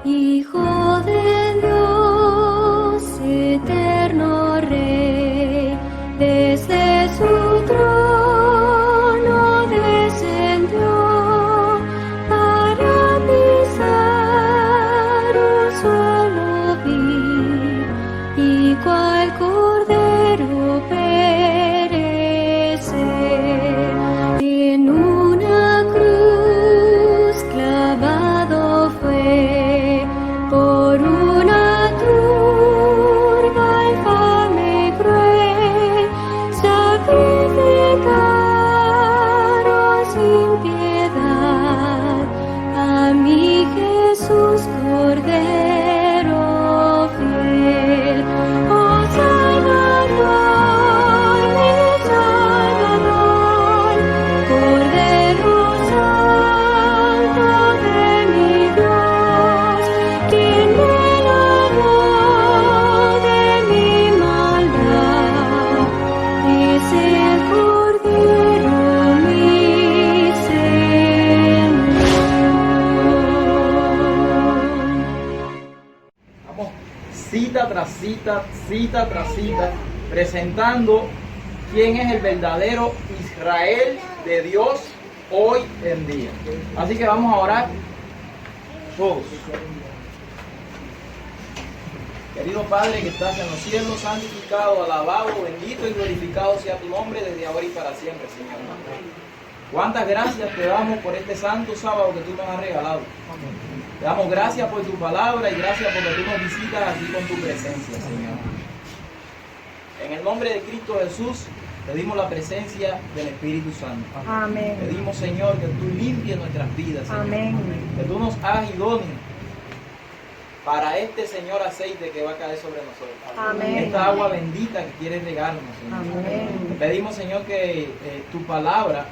Hijo de Dios, eterno Rey, desde su trono descendió para pisar un suelo vil, y cual cordero perecer en una cruz clavado fue por una turba infame y cruel, sacrificaron sin piedad a mi Jesús Cordero fiel. Oh Salvador, mi Salvador, Cordero Santo de mi Dios, quien me lavó de mi maldad, es el Cordero mi Señor. Vamos cita tras cita, cita tras cita, presentando quién es el verdadero Israel de Dios hoy en día. Así que vamos a orar todos. Querido Padre que estás en los cielos, santificado, alabado, bendito y glorificado sea tu nombre desde ahora y para siempre, Señor. Cuántas gracias te damos por este santo sábado que tú nos has regalado. Te damos gracias por tu palabra y gracias porque tú nos visitas aquí con tu presencia, Señor. En el nombre de Cristo Jesús, pedimos la presencia del Espíritu Santo. Amén. Pedimos, Señor, que tú limpies nuestras vidas, Señor. Amén. Que tú nos hagas idóneos para este, Señor, aceite que va a caer sobre nosotros. Amén. Esta agua bendita que quieres regarnos, Señor. Amén. Te pedimos, Señor, que tu palabra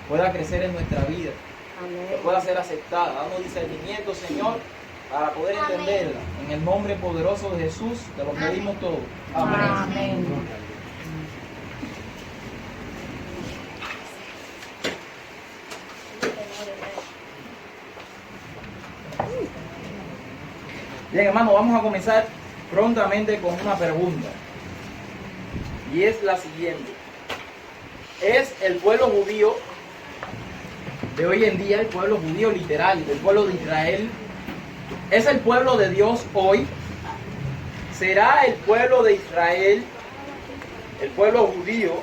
pueda crecer en nuestra vida, que Amén. pueda ser aceptada. Danos discernimiento, Señor, para poder entenderla. En el nombre poderoso de Jesús, te lo pedimos todo. Amén. Amén. Bien, hermano, vamos a comenzar prontamente con una pregunta. Y es la siguiente. ¿Es el pueblo judío de hoy en día, el pueblo judío literal, el pueblo de Israel, es el pueblo de Dios hoy? ¿Será el pueblo de Israel, el pueblo judío,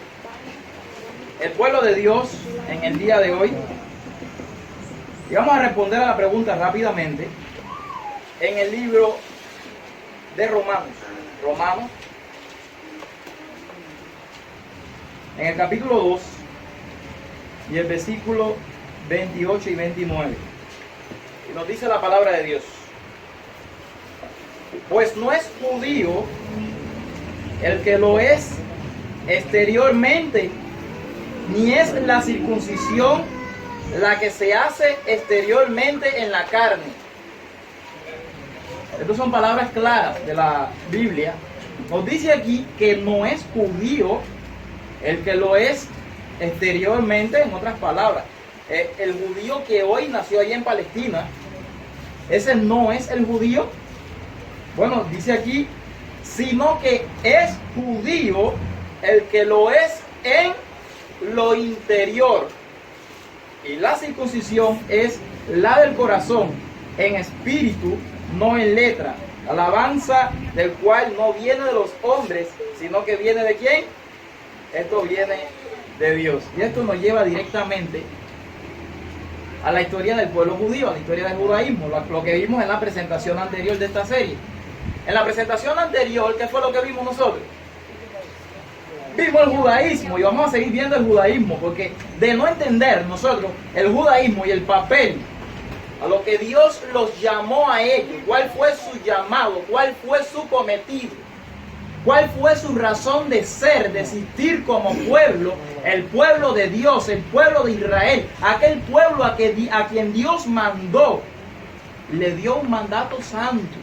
el pueblo de Dios en el día de hoy? Y vamos a responder a la pregunta rápidamente en el libro de Romanos. En el capítulo 2 y el versículo 28 y 29. Y nos dice la palabra de Dios: pues no es judío el que lo es exteriormente, ni es la circuncisión la que se hace exteriormente en la carne. Estas son palabras claras de la Biblia. Nos dice aquí que no es judío el que lo es exteriormente, en otras palabras. El judío que hoy nació allá en Palestina, ese no es el judío. Bueno, dice aquí, sino que es judío el que lo es en lo interior. Y la circuncisión es la del corazón, en espíritu, no en letra. Alabanza del cual no viene de los hombres, sino que viene de ¿quién? Esto viene de Dios. Y esto nos lleva directamente a la historia del pueblo judío, a la historia del judaísmo, lo que vimos en la presentación anterior de esta serie. En la presentación anterior, ¿qué fue lo que vimos nosotros? Vimos el judaísmo y vamos a seguir viendo el judaísmo, porque de no entender nosotros el judaísmo y el papel a lo que Dios los llamó a ellos, cuál fue su llamado, cuál fue su cometido, cuál fue su razón de ser, de existir como pueblo, el pueblo de Dios, el pueblo de Israel, aquel pueblo a quien Dios mandó, le dio un mandato santo,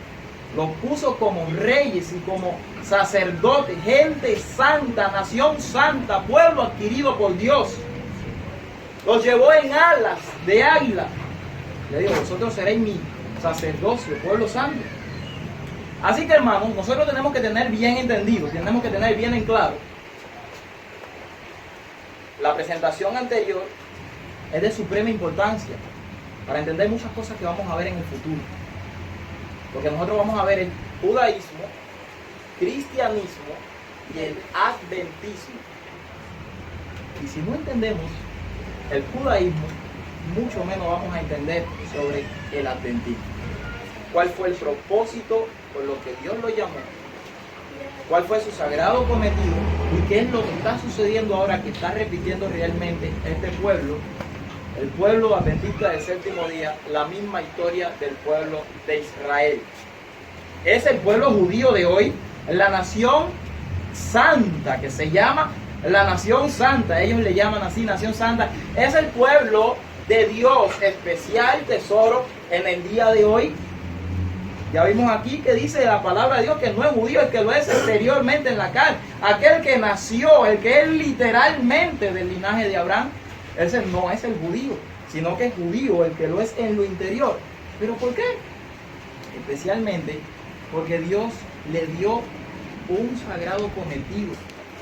los puso como reyes y como sacerdotes, gente santa, nación santa, pueblo adquirido por Dios. Los llevó en alas de águila. Le digo, vosotros seréis mi sacerdocio, pueblo santo. Así que, hermanos, nosotros tenemos que tener bien entendido, tenemos que tener bien en claro. La presentación anterior es de suprema importancia para entender muchas cosas que vamos a ver en el futuro. Porque nosotros vamos a ver el judaísmo, cristianismo y el adventismo. Y si no entendemos el judaísmo, mucho menos vamos a entender sobre el adventismo. ¿Cuál fue el propósito por lo que Dios lo llamó? ¿Cuál fue su sagrado cometido? ¿Y qué es lo que está sucediendo ahora que está repitiendo realmente este pueblo? El pueblo adventista del séptimo día, la misma historia del pueblo de Israel. Es el pueblo judío de hoy, la nación santa, que se llama la nación santa. Ellos le llaman así, nación santa. Es el pueblo de Dios, especial tesoro en el día de hoy. Ya vimos aquí que dice la palabra de Dios que no es judío el que lo es exteriormente en la carne. Aquel que nació, el que es literalmente del linaje de Abraham, ese no es el judío, sino que es judío el que lo es en lo interior. ¿Pero por qué? Especialmente porque Dios le dio un sagrado cometido.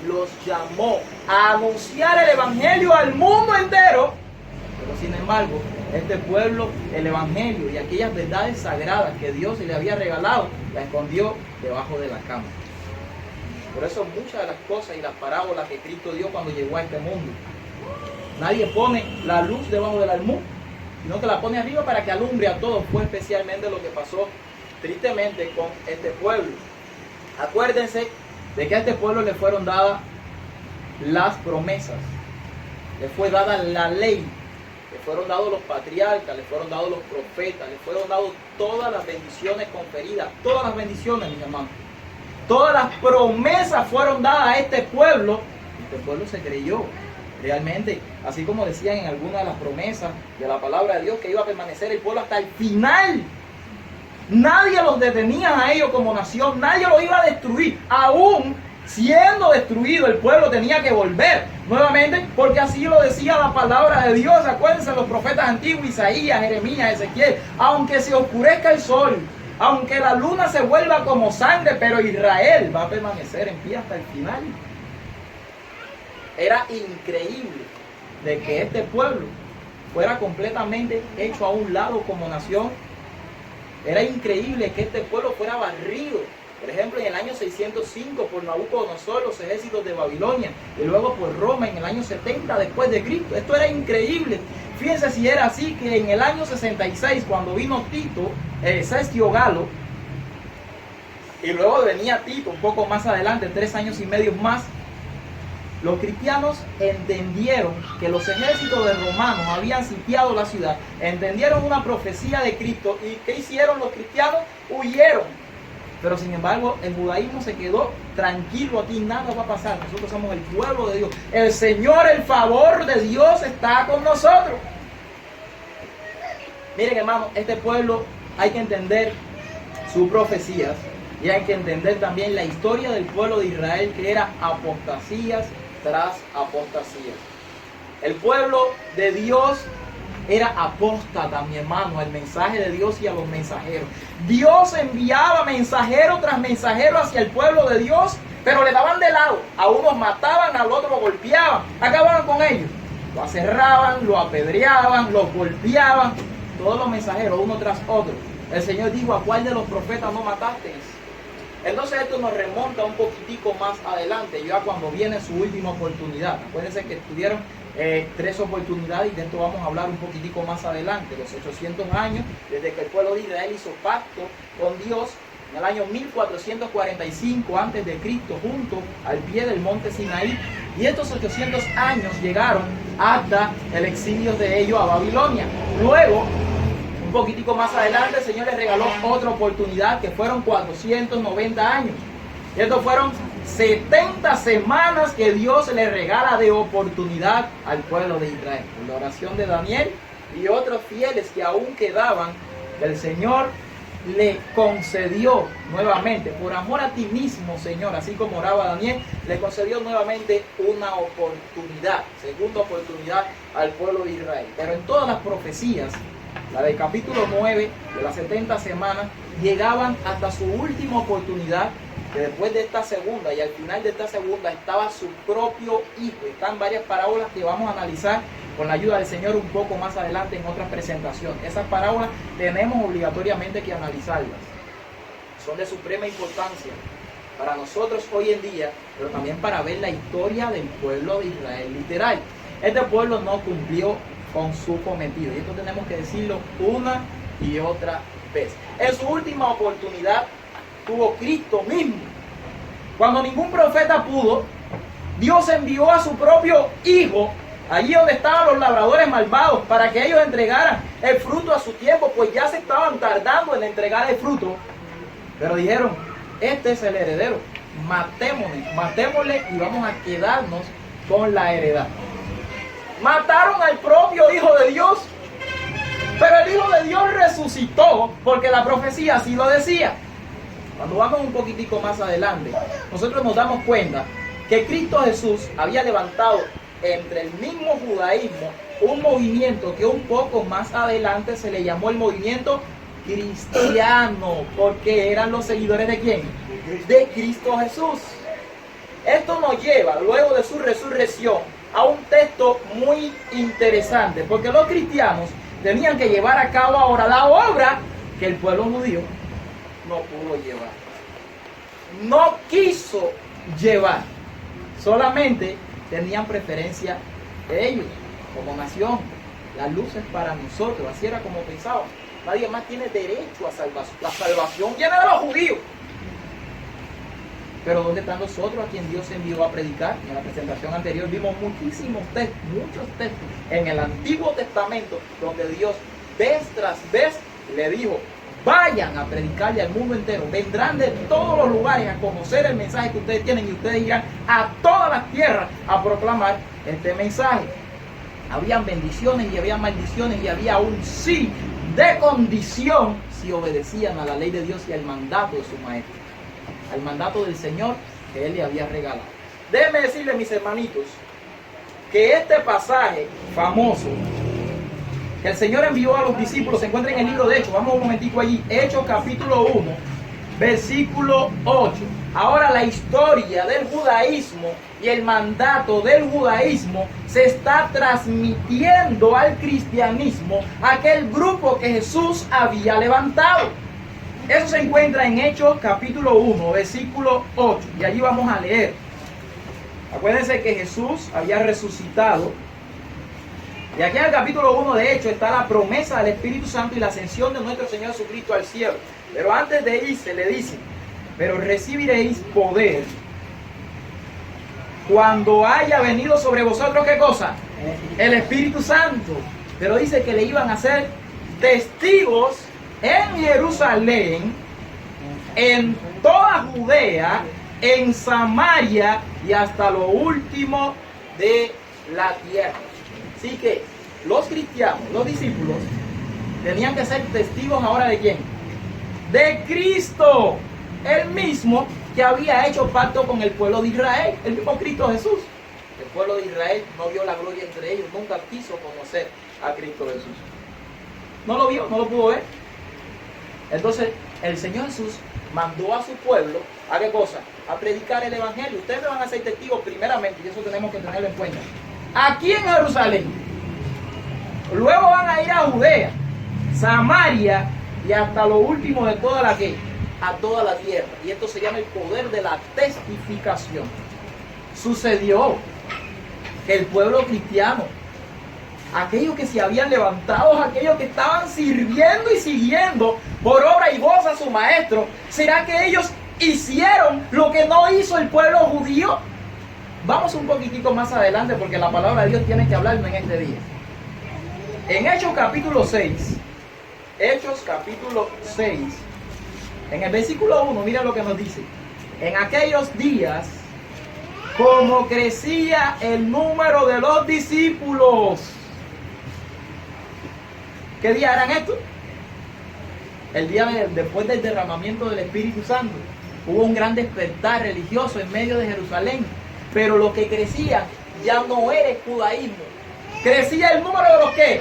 Los llamó a anunciar el evangelio al mundo entero. Pero sin embargo, este pueblo, el evangelio y aquellas verdades sagradas que Dios le había regalado, la escondió debajo de la cama. Por eso muchas de las cosas y las parábolas que Cristo dio cuando llegó a este mundo, nadie pone la luz debajo del almud, sino que la pone arriba para que alumbre a todos. Fue especialmente lo que pasó tristemente con este pueblo. Acuérdense de que a este pueblo le fueron dadas las promesas, le fue dada la ley, le fueron dados los patriarcas, le fueron dados los profetas, le fueron dadas todas las bendiciones conferidas, todas las bendiciones, mis hermanos. Todas las promesas fueron dadas a este pueblo. Este pueblo se creyó realmente, así como decían en algunas de las promesas de la palabra de Dios, que iba a permanecer el pueblo hasta el final. Nadie los detenía a ellos como nación, nadie los iba a destruir. Aún siendo destruido, el pueblo tenía que volver nuevamente, porque así lo decía la palabra de Dios. Acuérdense los profetas antiguos, Isaías, Jeremías, Ezequiel. Aunque se oscurezca el sol, aunque la luna se vuelva como sangre, pero Israel va a permanecer en pie hasta el final. Era increíble de que este pueblo fuera completamente hecho a un lado como nación. Era increíble que este pueblo fuera barrido. Por ejemplo, en el año 605 por Nabucodonosor, los ejércitos de Babilonia, y luego por Roma en el año 70 después de Cristo. Esto era increíble. Fíjense si era así, que en el año 66, cuando vino Tito, Cestio Galo, y luego venía Tito un poco más adelante, 3 años y medio más, los cristianos entendieron que los ejércitos de romanos habían sitiado la ciudad, entendieron una profecía de Cristo, y ¿qué hicieron los cristianos? Huyeron. Pero sin embargo, el judaísmo se quedó tranquilo, aquí nada va a pasar, nosotros somos el pueblo de Dios, el Señor, el favor de Dios está con nosotros. Miren, hermanos, este pueblo hay que entender sus profecías, y hay que entender también la historia del pueblo de Israel, que era apostasías tras apostasías. El pueblo de Dios era apóstata, mi hermano, al mensaje de Dios y a los mensajeros. Dios enviaba mensajero tras mensajero hacia el pueblo de Dios, pero le daban de lado. A unos mataban, al otro lo golpeaban, acababan con ellos. Lo aserraban, lo apedreaban, lo golpeaban. Todos los mensajeros, uno tras otro. El Señor dijo: ¿a cuál de los profetas no matasteis? Entonces esto nos remonta un poquitico más adelante, ya cuando viene su última oportunidad. Acuérdense que tuvieron 3 oportunidades, y de esto vamos a hablar un poquitico más adelante. Los 800 años desde que el pueblo de Israel hizo pacto con Dios en el año 1445 antes de Cristo, junto al pie del monte Sinaí. Y estos 800 años llegaron hasta el exilio de ellos a Babilonia. Luego, un poquitico más adelante, el Señor les regaló otra oportunidad, que fueron 490 años. Y estos fueron 70 semanas que Dios le regala de oportunidad al pueblo de Israel. Por la oración de Daniel y otros fieles que aún quedaban, el Señor le concedió nuevamente, por amor a ti mismo, Señor, así como oraba Daniel, le concedió nuevamente una oportunidad, segunda oportunidad al pueblo de Israel. Pero en todas las profecías la del capítulo 9 de las 70 semanas, llegaban hasta su última oportunidad, que después de esta segunda y al final de esta segunda estaba su propio hijo. Están varias parábolas que vamos a analizar con la ayuda del Señor un poco más adelante en otras presentaciones. Esas parábolas tenemos obligatoriamente que analizarlas. Son de suprema importancia para nosotros hoy en día, pero también para ver la historia del pueblo de Israel literal. Este pueblo no cumplió con su cometido, y esto tenemos que decirlo una y otra vez. En su última oportunidad tuvo Cristo mismo. Cuando ningún profeta pudo, Dios envió a su propio hijo allí donde estaban los labradores malvados, para que ellos entregaran el fruto a su tiempo, pues ya se estaban tardando en entregar el fruto. Pero dijeron, este es el heredero, matémosle y vamos a quedarnos con la heredad. Mataron al propio Hijo de Dios, pero el Hijo de Dios resucitó, porque la profecía así lo decía. Cuando vamos un poquitico más adelante, nosotros nos damos cuenta que Cristo Jesús había levantado entre el mismo judaísmo un movimiento que un poco más adelante se le llamó el movimiento cristiano, porque eran los seguidores ¿de quién? De Cristo Jesús. Esto nos lleva, luego de su resurrección, a un texto muy interesante, porque los cristianos tenían que llevar a cabo ahora la obra que el pueblo judío no pudo llevar, no quiso llevar, solamente tenían preferencia de ellos como nación. La luz es para nosotros, así era como pensaban. Nadie más tiene derecho a salvación. La salvación viene de los judíos. Pero ¿dónde están nosotros a quien Dios envió a predicar? En la presentación anterior vimos muchísimos textos, muchos textos en el Antiguo Testamento donde Dios vez tras vez le dijo: vayan a predicarle al mundo entero, vendrán de todos los lugares a conocer el mensaje que ustedes tienen, y ustedes irán a todas las tierras a proclamar este mensaje. Habían bendiciones y había maldiciones, y había un sí de condición si obedecían a la ley de Dios y al mandato de su maestro, al mandato del Señor que Él le había regalado. Déjenme decirles, mis hermanitos, que este pasaje famoso que el Señor envió a los discípulos se encuentra en el libro de Hechos. Vamos un momentico allí. Hechos capítulo 1, versículo 8. Ahora la historia del judaísmo y el mandato del judaísmo se está transmitiendo al cristianismo, aquel grupo que Jesús había levantado. Eso se encuentra en Hechos capítulo 1, versículo 8. Y allí vamos a leer. Acuérdense que Jesús había resucitado. Y aquí en el capítulo 1 de Hechos está la promesa del Espíritu Santo y la ascensión de nuestro Señor Jesucristo al cielo. Pero antes de irse le dice: pero recibiréis poder cuando haya venido sobre vosotros, ¿qué cosa? El Espíritu Santo. Pero dice que le iban a ser testigos en Jerusalén, en toda Judea, en Samaria y hasta lo último de la tierra. Así que los cristianos, los discípulos, tenían que ser testigos ahora ¿de quién? De Cristo, el mismo que había hecho pacto con el pueblo de Israel, el mismo Cristo Jesús. El pueblo de Israel no vio la gloria entre ellos, nunca quiso conocer a Cristo Jesús. No lo vio, no lo pudo ver. Entonces el Señor Jesús mandó a su pueblo ¿a qué cosa? A predicar el evangelio. Ustedes van a ser testigos primeramente, y eso tenemos que tenerlo en cuenta, aquí en Jerusalén. Luego van a ir a Judea, Samaria y hasta lo último de toda la que, a toda la tierra. Y esto se llama el poder de la testificación. Sucedió que el pueblo cristiano, aquellos que se habían levantado, aquellos que estaban sirviendo y siguiendo por obra y voz a su maestro, ¿será que ellos hicieron lo que no hizo el pueblo judío? Vamos un poquitito más adelante, porque la palabra de Dios tiene que hablarnos en este día. En Hechos capítulo 6, Hechos capítulo 6, en el versículo 1, mira lo que nos dice: en aquellos días, como crecía el número de los discípulos. ¿Qué día eran estos? El día después del derramamiento del Espíritu Santo. Hubo un gran despertar religioso en medio de Jerusalén. Pero lo que crecía ya no era el judaísmo. Crecía el número de los ¿qué?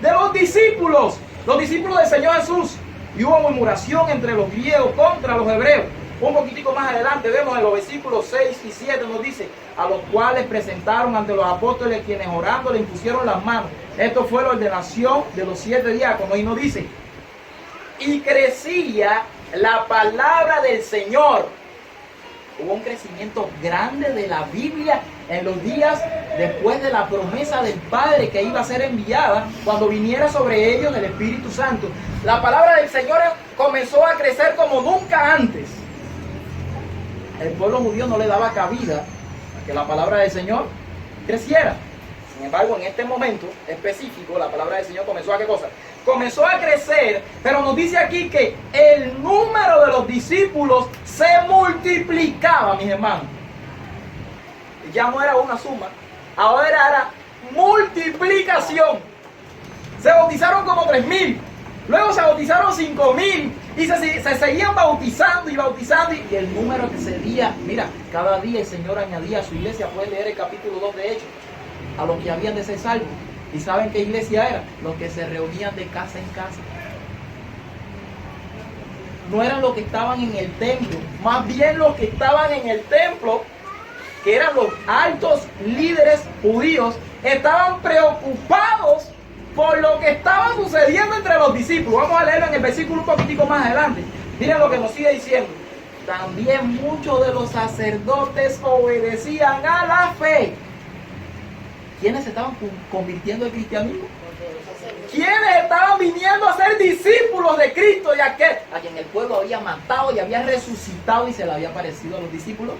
de los discípulos del Señor Jesús. Y hubo murmuración entre los griegos contra los hebreos. Un poquitico más adelante vemos en los versículos 6 y 7 nos dice, a los cuales presentaron ante los apóstoles, quienes orando le impusieron las manos. Esto fue la ordenación de los 7 diáconos. Y nos dice, y crecía la palabra del Señor. Hubo un crecimiento grande de la Biblia en los días después de la promesa del Padre que iba a ser enviada cuando viniera sobre ellos el Espíritu Santo. La palabra del Señor comenzó a crecer como nunca antes. El pueblo judío no le daba cabida a que la palabra del Señor creciera. Sin embargo, en este momento específico, la palabra del Señor comenzó a ¿qué cosa? Comenzó a crecer, pero nos dice aquí que el número de los discípulos se multiplicaba, mis hermanos. Ya no era una suma, ahora era multiplicación. Se bautizaron como 3,000, luego se bautizaron 5,000 y se seguían bautizando y bautizando, y el número que se día, mira, cada día el Señor añadía a su iglesia. Puedes leer el capítulo 2 de Hechos, a los que habían de ser salvos. ¿Y saben qué iglesia era? Los que se reunían de casa en casa. No eran los que estaban en el templo, más bien los que estaban en el templo, que eran los altos líderes judíos, estaban preocupados por lo que estaba sucediendo entre los discípulos. Vamos a leerlo en el versículo un poquitico más adelante. Miren lo que nos sigue diciendo. También muchos de los sacerdotes obedecían a la fe. ¿Quiénes se estaban convirtiendo al cristianismo? ¿Quiénes estaban viniendo a ser discípulos de Cristo, y aquel a quien el pueblo había matado y había resucitado y se le había aparecido a los discípulos?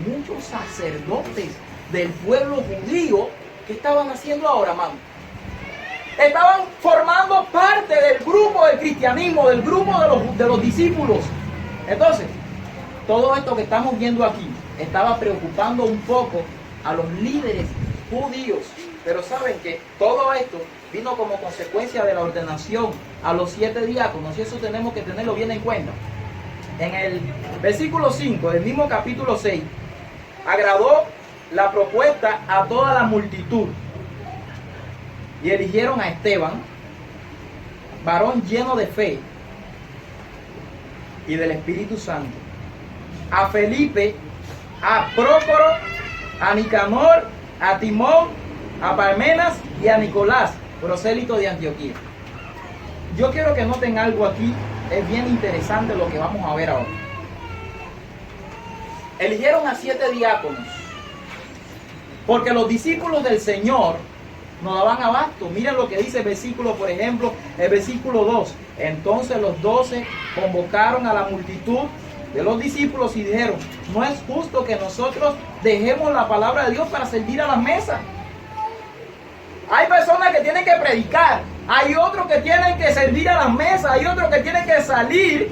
Muchos sacerdotes del pueblo judío. ¿Qué estaban haciendo ahora, hermano? Estaban formando parte del grupo del cristianismo, del grupo de los discípulos. Entonces, todo esto que estamos viendo aquí estaba preocupando un poco a los líderes judíos. Pero saben que todo esto vino como consecuencia de la ordenación a los 7 diáconos, y eso tenemos que tenerlo bien en cuenta. En el versículo 5 del mismo capítulo 6, agradó la propuesta a toda la multitud y eligieron a Esteban, varón lleno de fe y del Espíritu Santo, a Felipe, a Prócoro, a Nicanor, a Timón, a Parmenas y a Nicolás, prosélito de Antioquía. Yo quiero que noten algo aquí, es bien interesante lo que vamos a ver ahora. Eligieron a 7 diáconos, porque los discípulos del Señor no daban abasto. Miren lo que dice el versículo, por ejemplo, el versículo 2. Entonces los 12 convocaron a la multitud de los discípulos y dijeron, no es justo que nosotros dejemos la palabra de Dios para servir a las mesas. Hay personas que tienen que predicar, hay otros que tienen que servir a las mesas, hay otros que tienen que salir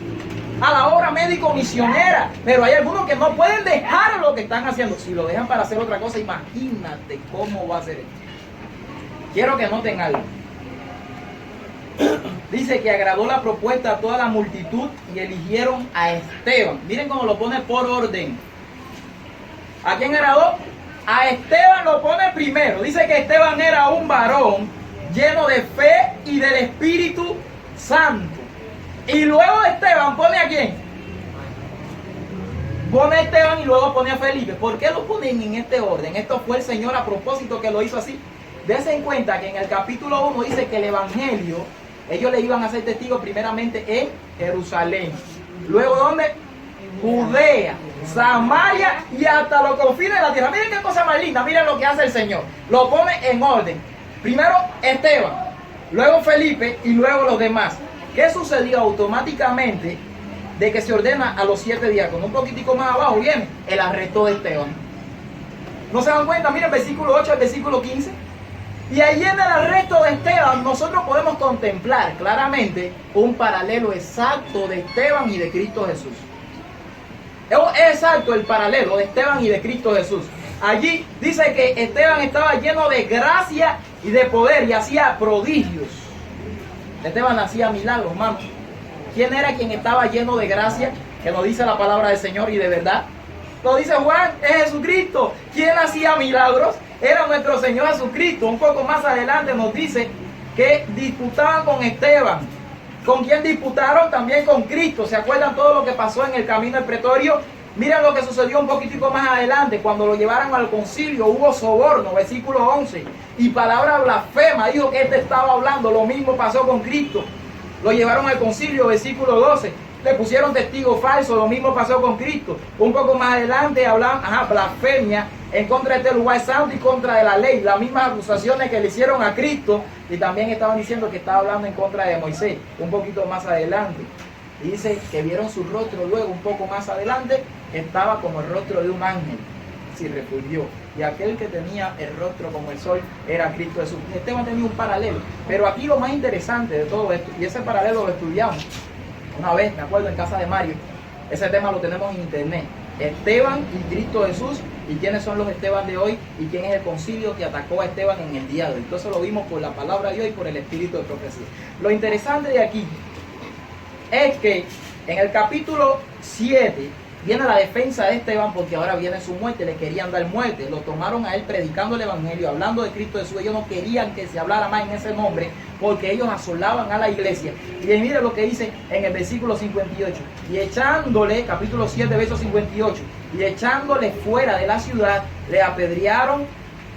a la obra médico-misionera, pero hay algunos que no pueden dejar lo que están haciendo. Si lo dejan para hacer otra cosa, imagínate cómo va a ser esto. Quiero que noten algo. Dice que agradó la propuesta a toda la multitud y eligieron a Esteban. Miren cómo lo pone por orden. ¿A quién agradó? A Esteban lo pone primero. Dice que Esteban era un varón lleno de fe y del Espíritu Santo. Y luego de Esteban pone ¿a quién? Pone a Esteban y luego pone a Felipe. ¿Por qué lo ponen en este orden? Esto fue el Señor a propósito que lo hizo así. Dense en cuenta que en el capítulo 1 dice que el Evangelio, ellos le iban a ser testigos primeramente en Jerusalén. Luego, ¿dónde? Judea, Samaria y hasta los confines de la tierra. Miren qué cosa más linda, miren lo que hace el Señor. Lo pone en orden. Primero Esteban, luego Felipe y luego los demás. ¿Qué sucedió automáticamente de que se ordena a los 7 diáconos? Un poquitico más abajo viene el arresto de Esteban. ¿No se dan cuenta? Miren el versículo 8 al versículo 15. Y ahí en el arresto de Esteban nosotros podemos contemplar claramente un paralelo exacto de Esteban y de Cristo Jesús. Es exacto el paralelo de Esteban y de Cristo Jesús. Allí dice que Esteban estaba lleno de gracia y de poder y hacía prodigios. Esteban hacía milagros, hermano. ¿Quién era quien estaba lleno de gracia? Que lo dice la palabra del Señor y de verdad. Lo dice Juan, es Jesucristo. ¿Quién hacía milagros? Era nuestro Señor Jesucristo. Un poco más adelante nos dice que disputaban con Esteban. ¿Con quién disputaron? También con Cristo. ¿Se acuerdan todo lo que pasó en el camino del pretorio? Miren lo que sucedió un poquitico más adelante. Cuando lo llevaron al concilio hubo soborno, versículo 11. Y palabra blasfema, dijo que este estaba hablando. Lo mismo pasó con Cristo. Lo llevaron al concilio, versículo 12. Le pusieron testigos falsos, lo mismo pasó con Cristo. Un poco más adelante hablan, blasfemia en contra de este lugar santo y contra de la ley. Las mismas acusaciones que le hicieron a Cristo, y también estaban diciendo que estaba hablando en contra de Moisés. Un poquito más adelante. Y dice que vieron su rostro luego, un poco más adelante, estaba como el rostro de un ángel. Se refugió. Y aquel que tenía el rostro como el sol era Cristo Jesús. Esteban tenía un paralelo. Pero aquí lo más interesante de todo esto, y ese paralelo lo estudiamos una vez, me acuerdo, en casa de Mario. Ese tema lo tenemos en internet. Esteban y Cristo Jesús, y quiénes son los Esteban de hoy, y quién es el concilio que atacó a Esteban en el día de hoy. Entonces lo vimos por la palabra de Dios y por el espíritu de profecía. Lo interesante de aquí es que en el capítulo 7 viene la defensa de Esteban, porque ahora viene su muerte, le querían dar muerte, lo tomaron a él predicando el evangelio, hablando de Cristo Jesús. Ellos no querían que se hablara más en ese nombre, porque ellos asolaban a la iglesia. Y mire lo que dice en el versículo 58, y echándole, capítulo 7, verso 58, y echándole fuera de la ciudad, le apedrearon,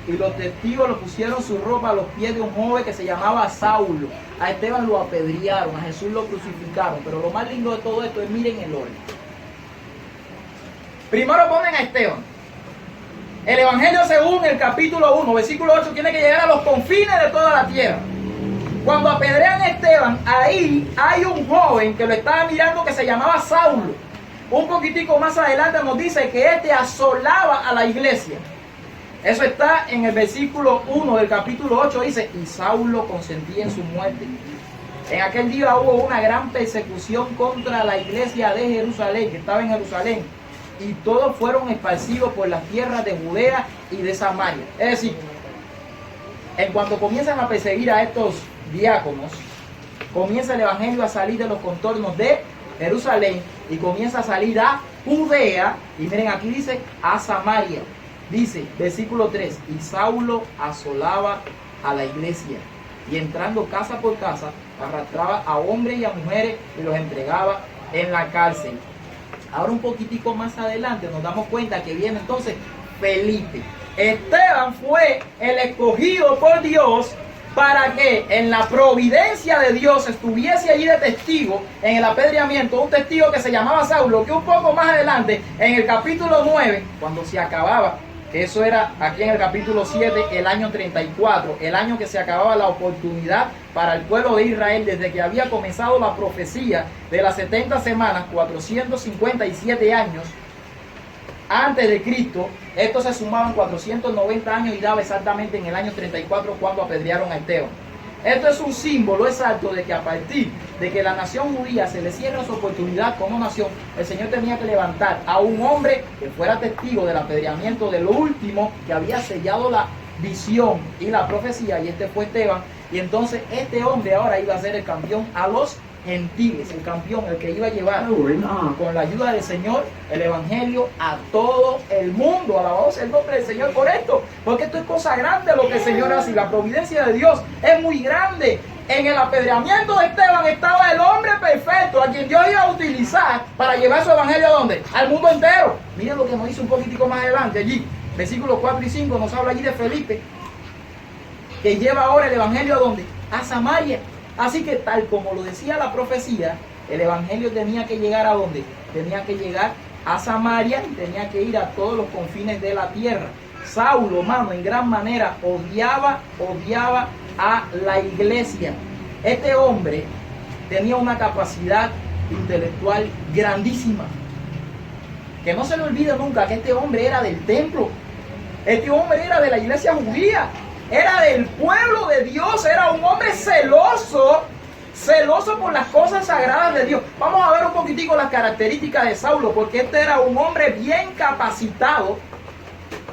y los testigos lo pusieron su ropa a los pies de un joven que se llamaba Saulo. A Esteban lo apedrearon, a Jesús lo crucificaron. Pero lo más lindo de todo esto es, miren el orden. Primero ponen a Esteban. El Evangelio según el capítulo 1, versículo 8, tiene que llegar a los confines de toda la tierra. Cuando apedrean a Esteban, ahí hay un joven que lo estaba mirando que se llamaba Saulo. Un poquitico más adelante nos dice que este asolaba a la iglesia. Eso está en el versículo 1 del capítulo 8, dice, y Saulo consentía en su muerte. En aquel día hubo una gran persecución contra la iglesia de Jerusalén, que estaba en Jerusalén, y todos fueron esparcidos por las tierras de Judea y de Samaria. Es decir, en cuanto comienzan a perseguir a estos diáconos, comienza el evangelio a salir de los contornos de Jerusalén y comienza a salir a Judea, y miren aquí dice a Samaria. Dice, versículo 3, y Saulo asolaba a la iglesia, y entrando casa por casa, arrastraba a hombres y a mujeres y los entregaba en la cárcel. Ahora un poquitico más adelante nos damos cuenta que viene entonces Felipe. Esteban fue el escogido por Dios para que en la providencia de Dios estuviese allí de testigo en el apedreamiento, un testigo que se llamaba Saulo, que un poco más adelante, en el capítulo 9, cuando se acababa, que eso era aquí en el capítulo 7, el año 34, el año que se acababa la oportunidad para el pueblo de Israel, desde que había comenzado la profecía de las 70 semanas, 457 años antes de Cristo. Estos se sumaban 490 años y daba exactamente en el año 34 cuando apedrearon a Esteban. Esto es un símbolo exacto de que a partir de que la nación judía se le cierra su oportunidad como nación, el Señor tenía que levantar a un hombre que fuera testigo del apedreamiento de lo último, que había sellado la visión y la profecía, y este fue Esteban. Y entonces este hombre ahora iba a ser el campeón a los gentiles, el campeón, el que iba a llevar con la ayuda del Señor el evangelio a todo el mundo. Alabado sea el nombre del Señor por esto, porque esto es cosa grande lo que el Señor hace, y la providencia de Dios es muy grande. En el apedreamiento de Esteban estaba el hombre perfecto, a quien Dios iba a utilizar para llevar su evangelio ¿a dónde? Al mundo entero. Miren lo que nos dice un poquitico más adelante allí, versículos 4 y 5, nos habla allí de Felipe, que lleva ahora el evangelio ¿a dónde? A Samaria. Así que tal como lo decía la profecía, el evangelio tenía que llegar ¿a dónde? Tenía que llegar a Samaria y tenía que ir a todos los confines de la tierra. Saulo, mano, en gran manera odiaba a la iglesia. Este hombre tenía una capacidad intelectual grandísima. Que no se le olvide nunca que este hombre era del templo. Este hombre era de la iglesia judía. Era del pueblo de Dios, era un hombre celoso por las cosas sagradas de Dios. Vamos a ver un poquitico las características de Saulo, porque este era un hombre bien capacitado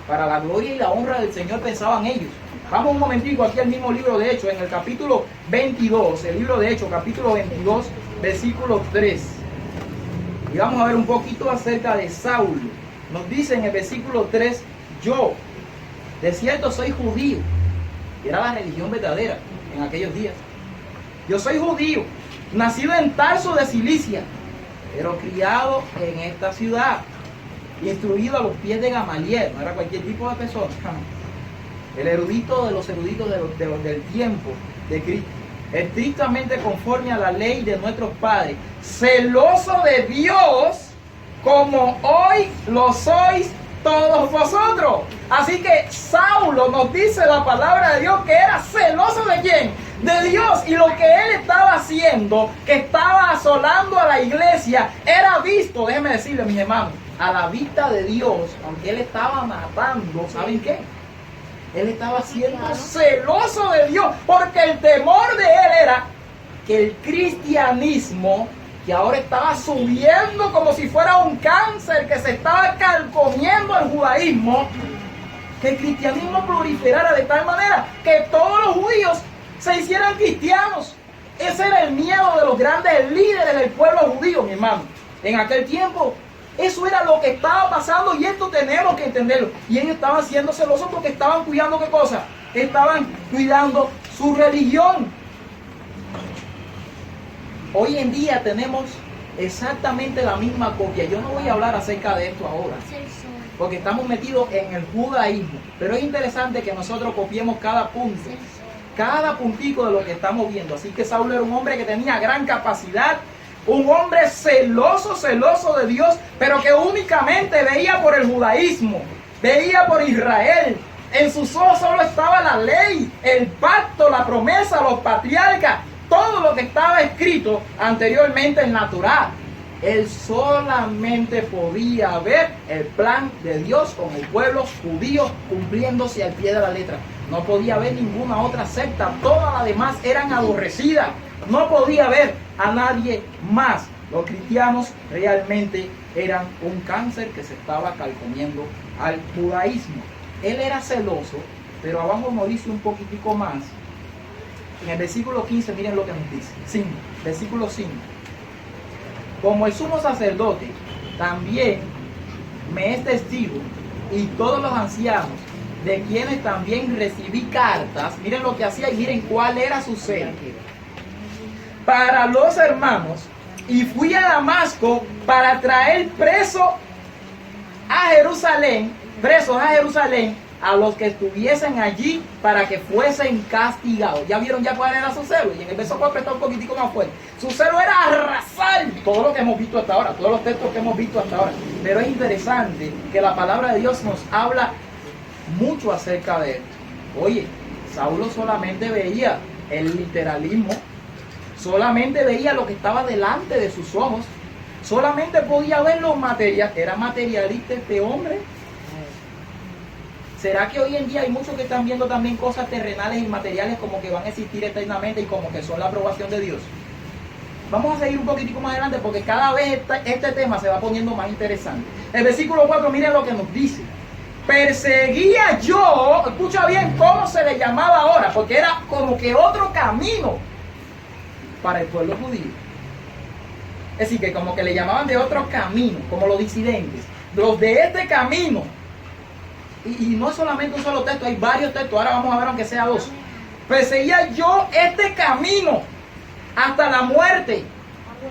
para la gloria y la honra del Señor, pensaban ellos. Vamos un momentico aquí al mismo libro de Hechos, en el capítulo 22, el libro de Hechos, capítulo 22, versículo 3. Y vamos a ver un poquito acerca de Saulo. Nos dice en el versículo 3, yo, de cierto soy judío. Era la religión verdadera. en aquellos días. Yo soy judío, nacido en Tarso de Cilicia, pero criado en esta ciudad, instruido a los pies de Gamaliel, no era cualquier tipo de persona, el erudito de los eruditos del tiempo de Cristo, estrictamente conforme a la ley de nuestros padres, celoso de Dios, como hoy lo sois todos vosotros. Así que Saulo nos dice la palabra de Dios que era celoso ¿de quién? De Dios. Y lo que él estaba haciendo, que estaba asolando a la iglesia, era visto, déjenme decirle, mis hermanos, a la vista de Dios, aunque él estaba matando, ¿saben qué? Él estaba siendo celoso de Dios, porque el temor de él era que el cristianismo, que ahora estaba subiendo como si fuera un cáncer que se estaba carcomiendo el judaísmo, que el cristianismo proliferara de tal manera que todos los judíos se hicieran cristianos. Ese era el miedo de los grandes líderes del pueblo judío, mi hermano. En aquel tiempo, eso era lo que estaba pasando y esto tenemos que entenderlo. Y ellos estaban siendo celosos porque estaban cuidando ¿qué cosa? Estaban cuidando su religión. Hoy en día tenemos exactamente la misma copia. Yo no voy a hablar acerca de esto ahora, porque estamos metidos en el judaísmo. Pero es interesante que nosotros copiemos cada punto, cada puntico de lo que estamos viendo. Así que Saulo era un hombre que tenía gran capacidad, un hombre celoso de Dios, pero que únicamente veía por el judaísmo, veía por Israel. En sus ojos solo estaba la ley, el pacto, la promesa, los patriarcas, todo lo que estaba escrito anteriormente en la Torá. Él solamente podía ver el plan de Dios con el pueblo judío cumpliéndose al pie de la letra. No podía ver ninguna otra secta, todas las demás eran aborrecidas. No podía ver a nadie más. Los cristianos realmente eran un cáncer que se estaba carcomiendo al judaísmo. Él era celoso, pero abajo nos dice un poquitico más. En el versículo 15, miren lo que nos dice. 5, versículo 5. Como el sumo sacerdote también me es testigo, y todos los ancianos, de quienes también recibí cartas, miren lo que hacía y miren cuál era su celo para los hermanos, y fui a Damasco para traer presos a Jerusalén, a los que estuviesen allí para que fuesen castigados. Ya vieron ya cuál era su celo, y en el verso 4 está un poquitico más fuerte. Su celo era arrasar todo lo que hemos visto hasta ahora, todos los textos que hemos visto hasta ahora. Pero es interesante que la palabra de Dios nos habla mucho acerca de esto. Oye, Saulo solamente veía el literalismo, solamente veía lo que estaba delante de sus ojos, solamente podía ver los materiales. ¿Era materialista este hombre? ¿Será que hoy en día hay muchos que están viendo también cosas terrenales y materiales como que van a existir eternamente y como que son la aprobación de Dios? Vamos a seguir un poquitico más adelante porque cada vez este tema se va poniendo más interesante. El versículo 4, miren lo que nos dice. Perseguía yo, escucha bien cómo se le llamaba ahora, porque era como que otro camino para el pueblo judío. Es decir, que como que le llamaban de otro camino, como los disidentes, los de este camino. Y no es solamente un solo texto, hay varios textos, ahora vamos a ver aunque sea dos. Perseguía yo este camino hasta la muerte,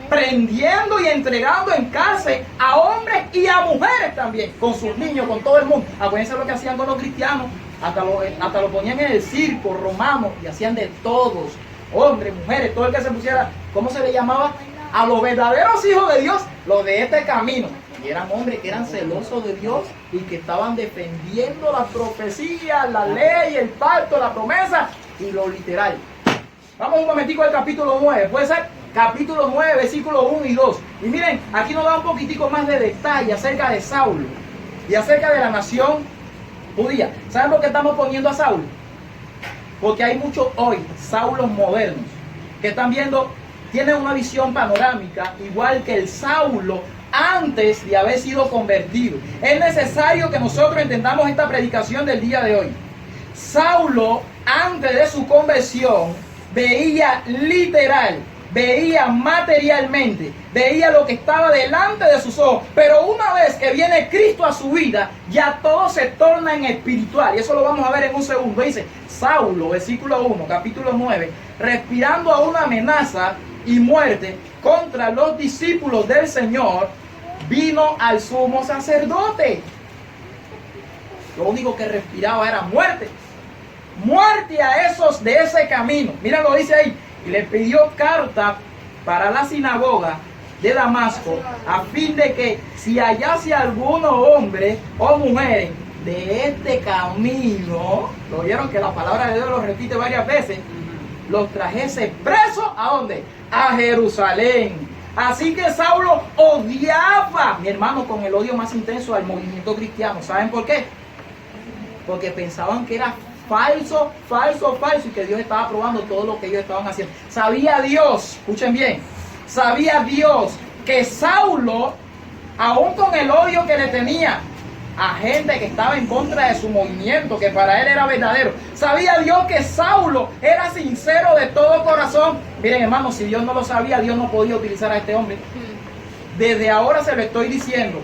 prendiendo y entregando en cárcel a hombres y a mujeres también, con sus niños, con todo el mundo. Acuérdense lo que hacían con los cristianos, hasta lo ponían en el circo romano y hacían de todos, hombres, mujeres, todo el que se pusiera, ¿cómo se le llamaba? A los verdaderos hijos de Dios, los de este camino. Y eran hombres que eran celosos de Dios y que estaban defendiendo la profecía, la ley, el pacto, la promesa y lo literal. Vamos un momentico al capítulo 9, puede ser capítulo 9, versículos 1 y 2. Y miren, aquí nos da un poquitico más de detalle acerca de Saulo y acerca de la nación judía. ¿Saben por qué estamos poniendo a Saulo? Porque hay muchos hoy, Saulos modernos, que están viendo, tienen una visión panorámica igual que el Saulo antes de haber sido convertido. Es necesario que nosotros entendamos esta predicación del día de hoy. Saulo, antes de su conversión, veía literal, veía materialmente, veía lo que estaba delante de sus ojos, pero una vez que viene Cristo a su vida, ya todo se torna en espiritual, y eso lo vamos a ver en un segundo. Dice, Saulo, versículo 1, capítulo 9, respirando a una amenaza y muerte contra los discípulos del Señor, vino al sumo sacerdote. Lo único que respiraba era muerte. Muerte a esos de ese camino. Mira lo dice ahí. Y le pidió carta para la sinagoga de Damasco, a fin de que si hallase alguno hombre o mujer de este camino, lo vieron que la palabra de Dios lo repite varias veces, los trajese presos, ¿a dónde? A Jerusalén. Así que Saulo odiaba, mi hermano, con el odio más intenso al movimiento cristiano. ¿Saben por qué? Porque pensaban que era falso, y que Dios estaba probando todo lo que ellos estaban haciendo. Sabía Dios, escuchen bien, sabía Dios que Saulo, aún con el odio que le tenía a gente que estaba en contra de su movimiento, que para él era verdadero, sabía Dios que Saulo era sincero de todo corazón. Miren, hermanos, si Dios no lo sabía, Dios no podía utilizar a este hombre. Desde ahora se lo estoy diciendo.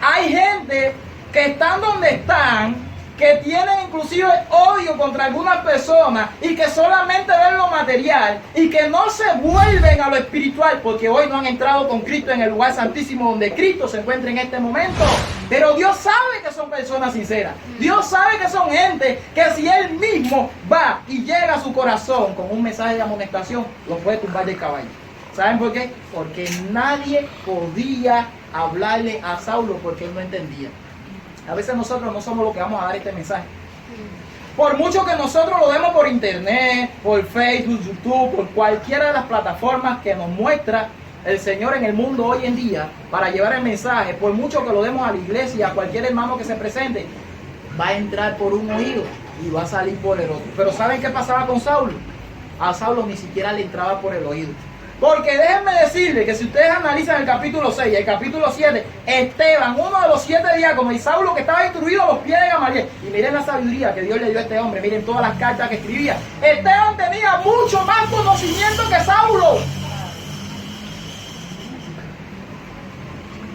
Hay gente que están donde están, que tienen inclusive odio contra algunas personas y que solamente ven lo material y que no se vuelven a lo espiritual, porque hoy no han entrado con Cristo en el lugar santísimo donde Cristo se encuentra en este momento. Pero Dios sabe que son personas sinceras. Dios sabe que son gente que si Él mismo va y llega a su corazón con un mensaje de amonestación, lo puede tumbar del caballo. ¿Saben por qué? Porque nadie podía hablarle a Saulo porque él no entendía. A veces nosotros no somos los que vamos a dar este mensaje. Por mucho que nosotros lo demos por internet, por Facebook, YouTube, por cualquiera de las plataformas que nos muestra el Señor en el mundo hoy en día para llevar el mensaje, por mucho que lo demos a la iglesia, a cualquier hermano que se presente, va a entrar por un oído y va a salir por el otro. Pero ¿saben qué pasaba con Saulo? A Saulo ni siquiera le entraba por el oído. Porque déjenme decirles que si ustedes analizan el capítulo 6 y el capítulo 7, Esteban, uno de los 7 diáconos, y Saulo que estaba instruido a los pies de Gamaliel, y miren la sabiduría que Dios le dio a este hombre, miren todas las cartas que escribía. Esteban tenía mucho más conocimiento que Saulo.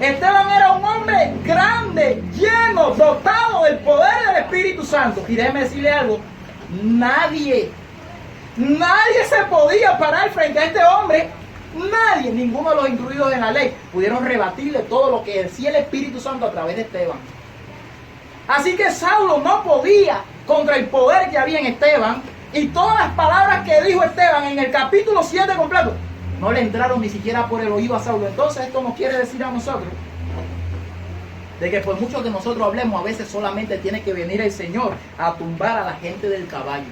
Esteban era un hombre grande, lleno, dotado del poder del Espíritu Santo. Y déjenme decirle algo, nadie se podía parar frente a este hombre. Nadie, ninguno de los instruidos en la ley pudieron rebatirle todo lo que decía el Espíritu Santo a través de Esteban. Así que Saulo no podía contra el poder que había en Esteban, y todas las palabras que dijo Esteban en el capítulo 7 completo no le entraron ni siquiera por el oído a Saulo. Entonces esto nos quiere decir a nosotros de que por mucho que nosotros hablemos, a veces solamente tiene que venir el Señor a tumbar a la gente del caballo.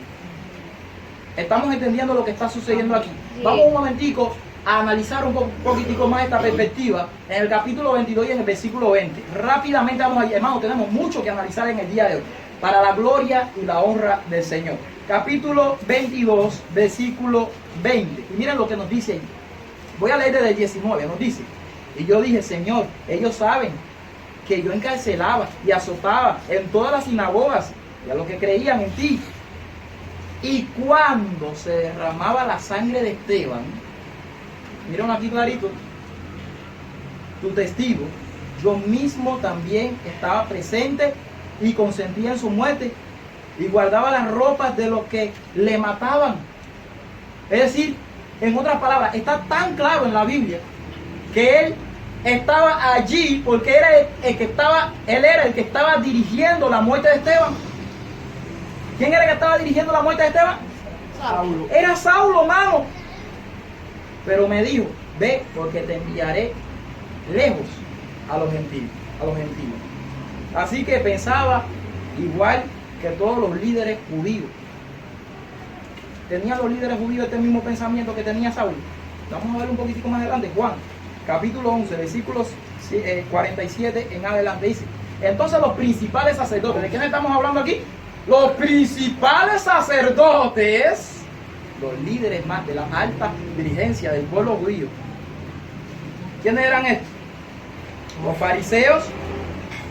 ¿Estamos entendiendo lo que está sucediendo aquí? Sí. Vamos un momentico a analizar un poquitico más esta perspectiva en el capítulo 22 y en el versículo 20. Rápidamente vamos allí, hermanos, tenemos mucho que analizar en el día de hoy, para la gloria y la honra del Señor. Capítulo 22, versículo 20. Y miren lo que nos dice ahí. Voy a leer desde el 19, nos dice: y yo dije, Señor, ellos saben que yo encarcelaba y azotaba en todas las sinagogas y a los que creían en ti. Y cuando se derramaba la sangre de Esteban, miren aquí clarito, tu testigo, yo mismo también estaba presente y consentía en su muerte y guardaba las ropas de los que le mataban. Es decir, en otras palabras, está tan claro en la Biblia que él estaba allí porque era él era el que estaba dirigiendo la muerte de Esteban. ¿Quién era el que estaba dirigiendo la muerte de Esteban? Saulo. Era Saulo, mano. Pero me dijo, ve, porque te enviaré lejos a los gentiles. Así que pensaba igual que todos los líderes judíos. ¿Tenían los líderes judíos este mismo pensamiento que tenía Saulo? Vamos a ver un poquitico más adelante. Juan, capítulo 11, versículos 47 en adelante. Dice, entonces los principales sacerdotes, ¿de quién estamos hablando aquí? Los principales sacerdotes, los líderes más de la alta dirigencia del pueblo judío. ¿Quiénes eran estos? Los fariseos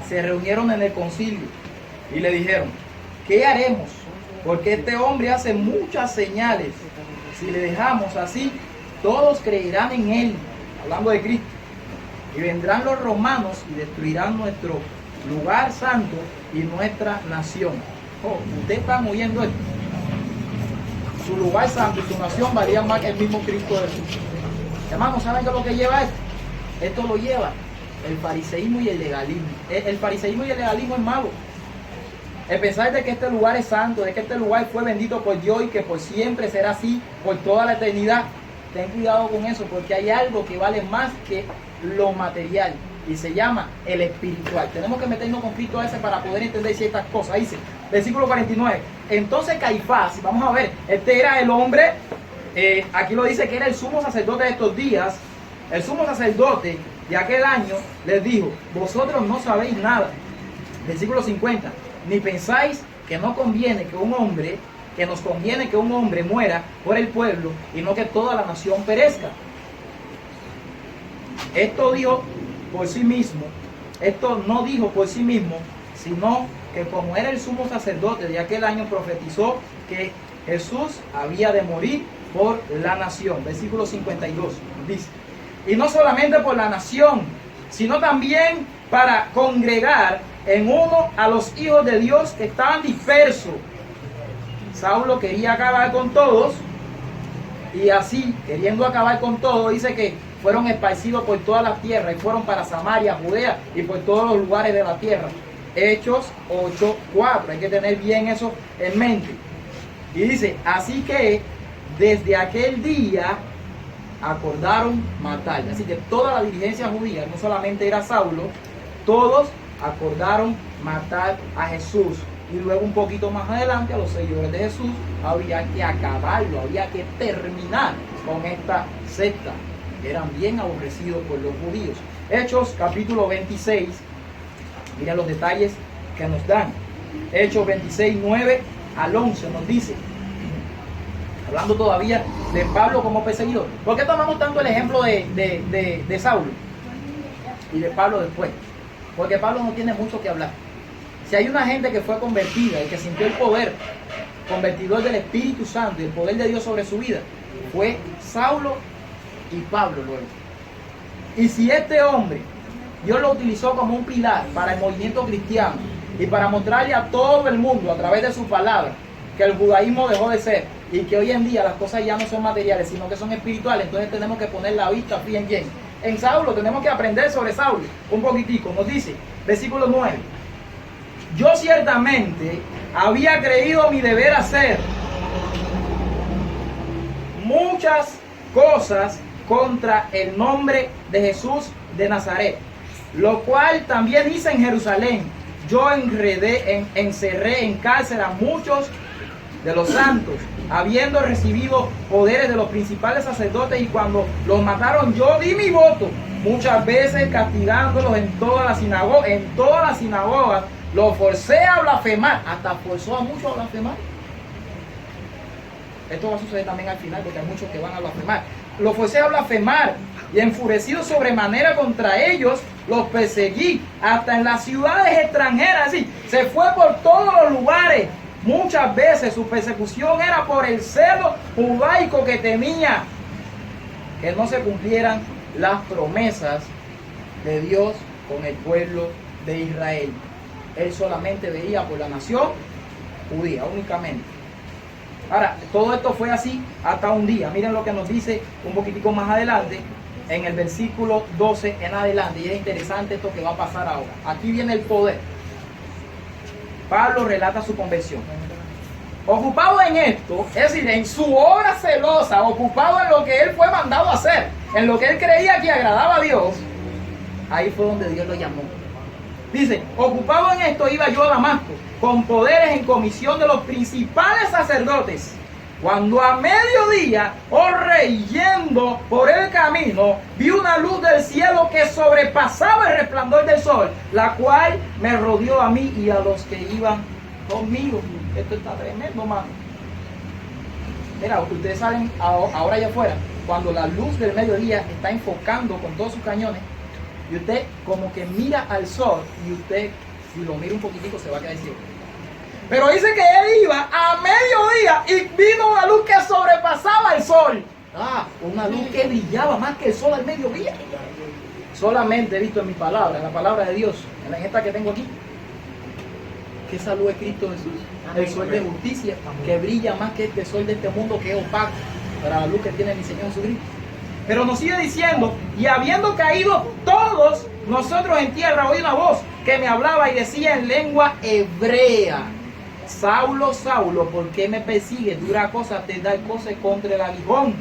se reunieron en el concilio y le dijeron, ¿qué haremos? Porque este hombre hace muchas señales. Si le dejamos así, todos creerán en Él, hablando de Cristo, y vendrán los romanos y destruirán nuestro lugar santo y nuestra nación. Oh, ustedes están oyendo esto. Su lugar santo y su nación valían más que el mismo Cristo Jesús. Hermanos, ¿saben qué es lo que lleva esto? Esto lo lleva el fariseísmo y el legalismo. El fariseísmo y el legalismo es malo. El pensar de que este lugar es santo, de que este lugar fue bendito por Dios y que por siempre será así, por toda la eternidad. Ten cuidado con eso, porque hay algo que vale más que lo material y se llama el espiritual. Tenemos que meternos con Cristo a ese para poder entender ciertas cosas. Dice, versículo 49. Entonces Caifás, vamos a ver, este era el hombre, aquí lo dice que era el sumo sacerdote de estos días. El sumo sacerdote de aquel año les dijo: vosotros no sabéis nada. Versículo 50. Ni pensáis que no conviene que un hombre, que nos conviene que un hombre muera por el pueblo y no que toda la nación perezca. Esto dijo por sí mismo, esto no dijo por sí mismo, sino que como era el sumo sacerdote de aquel año, profetizó que Jesús había de morir por la nación. Versículo 52 dice: y no solamente por la nación, sino también para congregar en uno a los hijos de Dios que estaban dispersos. Saulo quería acabar con todos, y así, queriendo acabar con todos, dice que fueron esparcidos por todas las tierras, y fueron para Samaria, Judea, y por todos los lugares de la tierra. Hechos 8:4, hay que tener bien eso en mente. Y dice, así que desde aquel día acordaron matarle. Así que toda la dirigencia judía, no solamente era Saulo, todos acordaron matar a Jesús. Y luego un poquito más adelante, a los seguidores de Jesús, había que acabarlo, había que terminar con esta secta. Eran bien aborrecidos por los judíos. Hechos capítulo 26, miren los detalles que nos dan. Hechos 26, 9 al 11 nos dice, hablando todavía de Pablo como perseguidor. ¿Por qué tomamos tanto el ejemplo de Saulo y de Pablo después? Porque Pablo no tiene mucho que hablar. Si hay una gente que fue convertida y que sintió el poder convertidor del Espíritu Santo y el poder de Dios sobre su vida, fue Saulo y Pablo luego. Y si este hombre Dios lo utilizó como un pilar para el movimiento cristiano y para mostrarle a todo el mundo a través de su palabra que el judaísmo dejó de ser y que hoy en día las cosas ya no son materiales sino que son espirituales, entonces tenemos que poner la vista bien bien en Saulo. Tenemos que aprender sobre Saulo un poquitico. Nos dice, versículo 9: yo ciertamente había creído mi deber hacer muchas cosas contra el nombre de Jesús de Nazaret, lo cual también hice en Jerusalén. Yo encerré en cárcel a muchos de los santos, habiendo recibido poderes de los principales sacerdotes, y cuando los mataron yo di mi voto, muchas veces castigándolos en todas las sinagogas, los forcé a blasfemar, hasta forzó a muchos a blasfemar. Esto va a suceder también al final, porque hay muchos que van a blasfemar. Los forcé a blasfemar, y enfurecido sobremanera contra ellos, los perseguí hasta en las ciudades extranjeras. Así, se fue por todos los lugares. Muchas veces su persecución era por el celo judaico que temía que no se cumplieran las promesas de Dios con el pueblo de Israel. Él solamente veía por la nación judía, únicamente. Ahora, todo esto fue así hasta un día. Miren lo que nos dice un poquitico más adelante, en el versículo 12 en adelante. Y es interesante esto que va a pasar ahora. Aquí viene el poder. Pablo relata su conversión. Ocupado en esto, es decir, en su obra celosa, ocupado en lo que él fue mandado a hacer, en lo que él creía que agradaba a Dios, ahí fue donde Dios lo llamó. Dice, ocupado en esto iba yo a Damasco, con poderes en comisión de los principales sacerdotes, cuando a mediodía, oh rey, yendo por el camino, vi una luz del cielo que sobrepasaba el resplandor del sol, la cual me rodeó a mí y a los que iban conmigo. Esto está tremendo, mano. Mira, ustedes salen ahora allá afuera, cuando la luz del mediodía está enfocando con todos sus cañones, y usted como que mira al sol, y usted, si lo mira un poquitico, se va a quedar ciego. Pero dice que él iba a mediodía y vino una luz que sobrepasaba el sol. Una luz que brillaba más que el sol al mediodía. Solamente he visto en mi palabra, en la palabra de Dios, en esta que tengo aquí, que esa luz es Cristo Jesús, el sol de justicia, que brilla más que este sol de este mundo que es opaco para la luz que tiene mi Señor Jesucristo. Pero nos sigue diciendo, y habiendo caído todos nosotros en tierra, oí una voz que me hablaba y decía en lengua hebrea: Saulo, Saulo, ¿por qué me persigues? Dura cosa te da cosas contra el aguijón.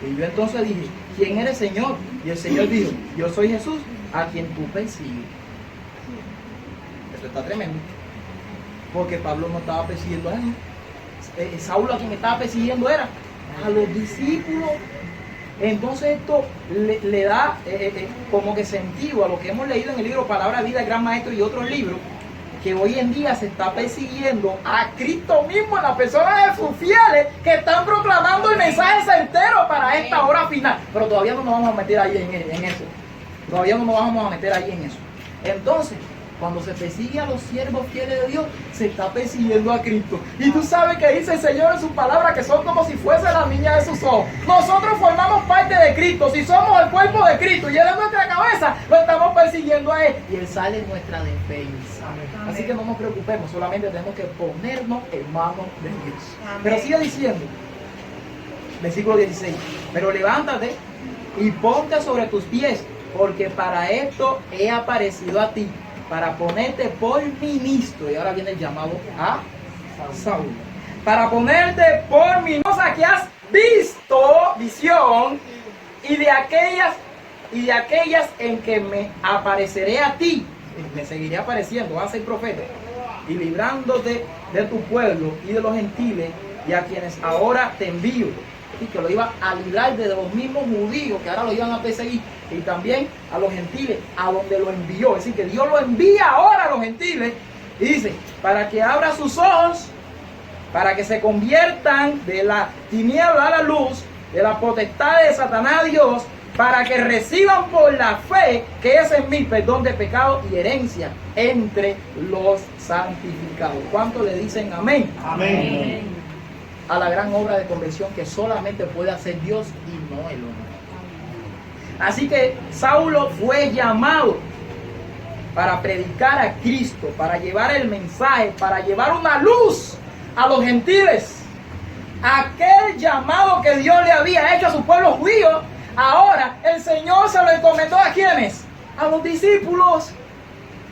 Y yo entonces dije, ¿quién eres, Señor? Y el Señor dijo, yo soy Jesús, a quien tú persigues. Eso está tremendo. Porque Pablo no estaba persiguiendo a él. Saulo a quien estaba persiguiendo era a los discípulos. Entonces esto le da como que sentido a lo que hemos leído en el libro Palabra de Vida, el Gran Maestro y otros libros, que hoy en día se está persiguiendo a Cristo mismo en la persona de sus fieles que están proclamando el mensaje certero para esta hora final. Pero todavía no nos vamos a meter ahí en eso. Todavía no nos vamos a meter ahí en eso. Entonces, cuando se persigue a los siervos fieles de Dios, se está persiguiendo a Cristo. Y tú sabes que dice el Señor en sus palabras que son como si fuese la niña de sus ojos. Nosotros formamos parte de Cristo. Si somos el cuerpo de Cristo y Él es nuestra cabeza, lo estamos persiguiendo a Él. Y Él sale en nuestra defensa. Así que no nos preocupemos, solamente tenemos que ponernos en manos de Dios. Pero sigue diciendo, versículo 16, pero levántate y ponte sobre tus pies, porque para esto he aparecido a ti, para ponerte por ministro. Y ahora viene el llamado a Saulo. Para ponerte por ministro, que has visto visión, y de aquellas en que me apareceré a ti, me seguiré apareciendo, vas a ser profeta, y librándote de tu pueblo y de los gentiles, y a quienes ahora te envío. Así que lo iba a librar de los mismos judíos que ahora lo iban a perseguir, y también a los gentiles, a donde lo envió. Es decir, que Dios lo envía ahora a los gentiles, y dice, para que abra sus ojos, para que se conviertan de la tiniebla a la luz, de la potestad de Satanás a Dios, para que reciban por la fe que es en mí perdón de pecado y herencia entre los santificados. ¿Cuánto le dicen amén? Amén. A la gran obra de conversión que solamente puede hacer Dios y no el hombre. Así que Saulo fue llamado para predicar a Cristo, para llevar el mensaje, para llevar una luz a los gentiles. Aquel llamado que Dios le había hecho a su pueblo judío, ahora el Señor se lo encomendó ¿a quiénes? A los discípulos.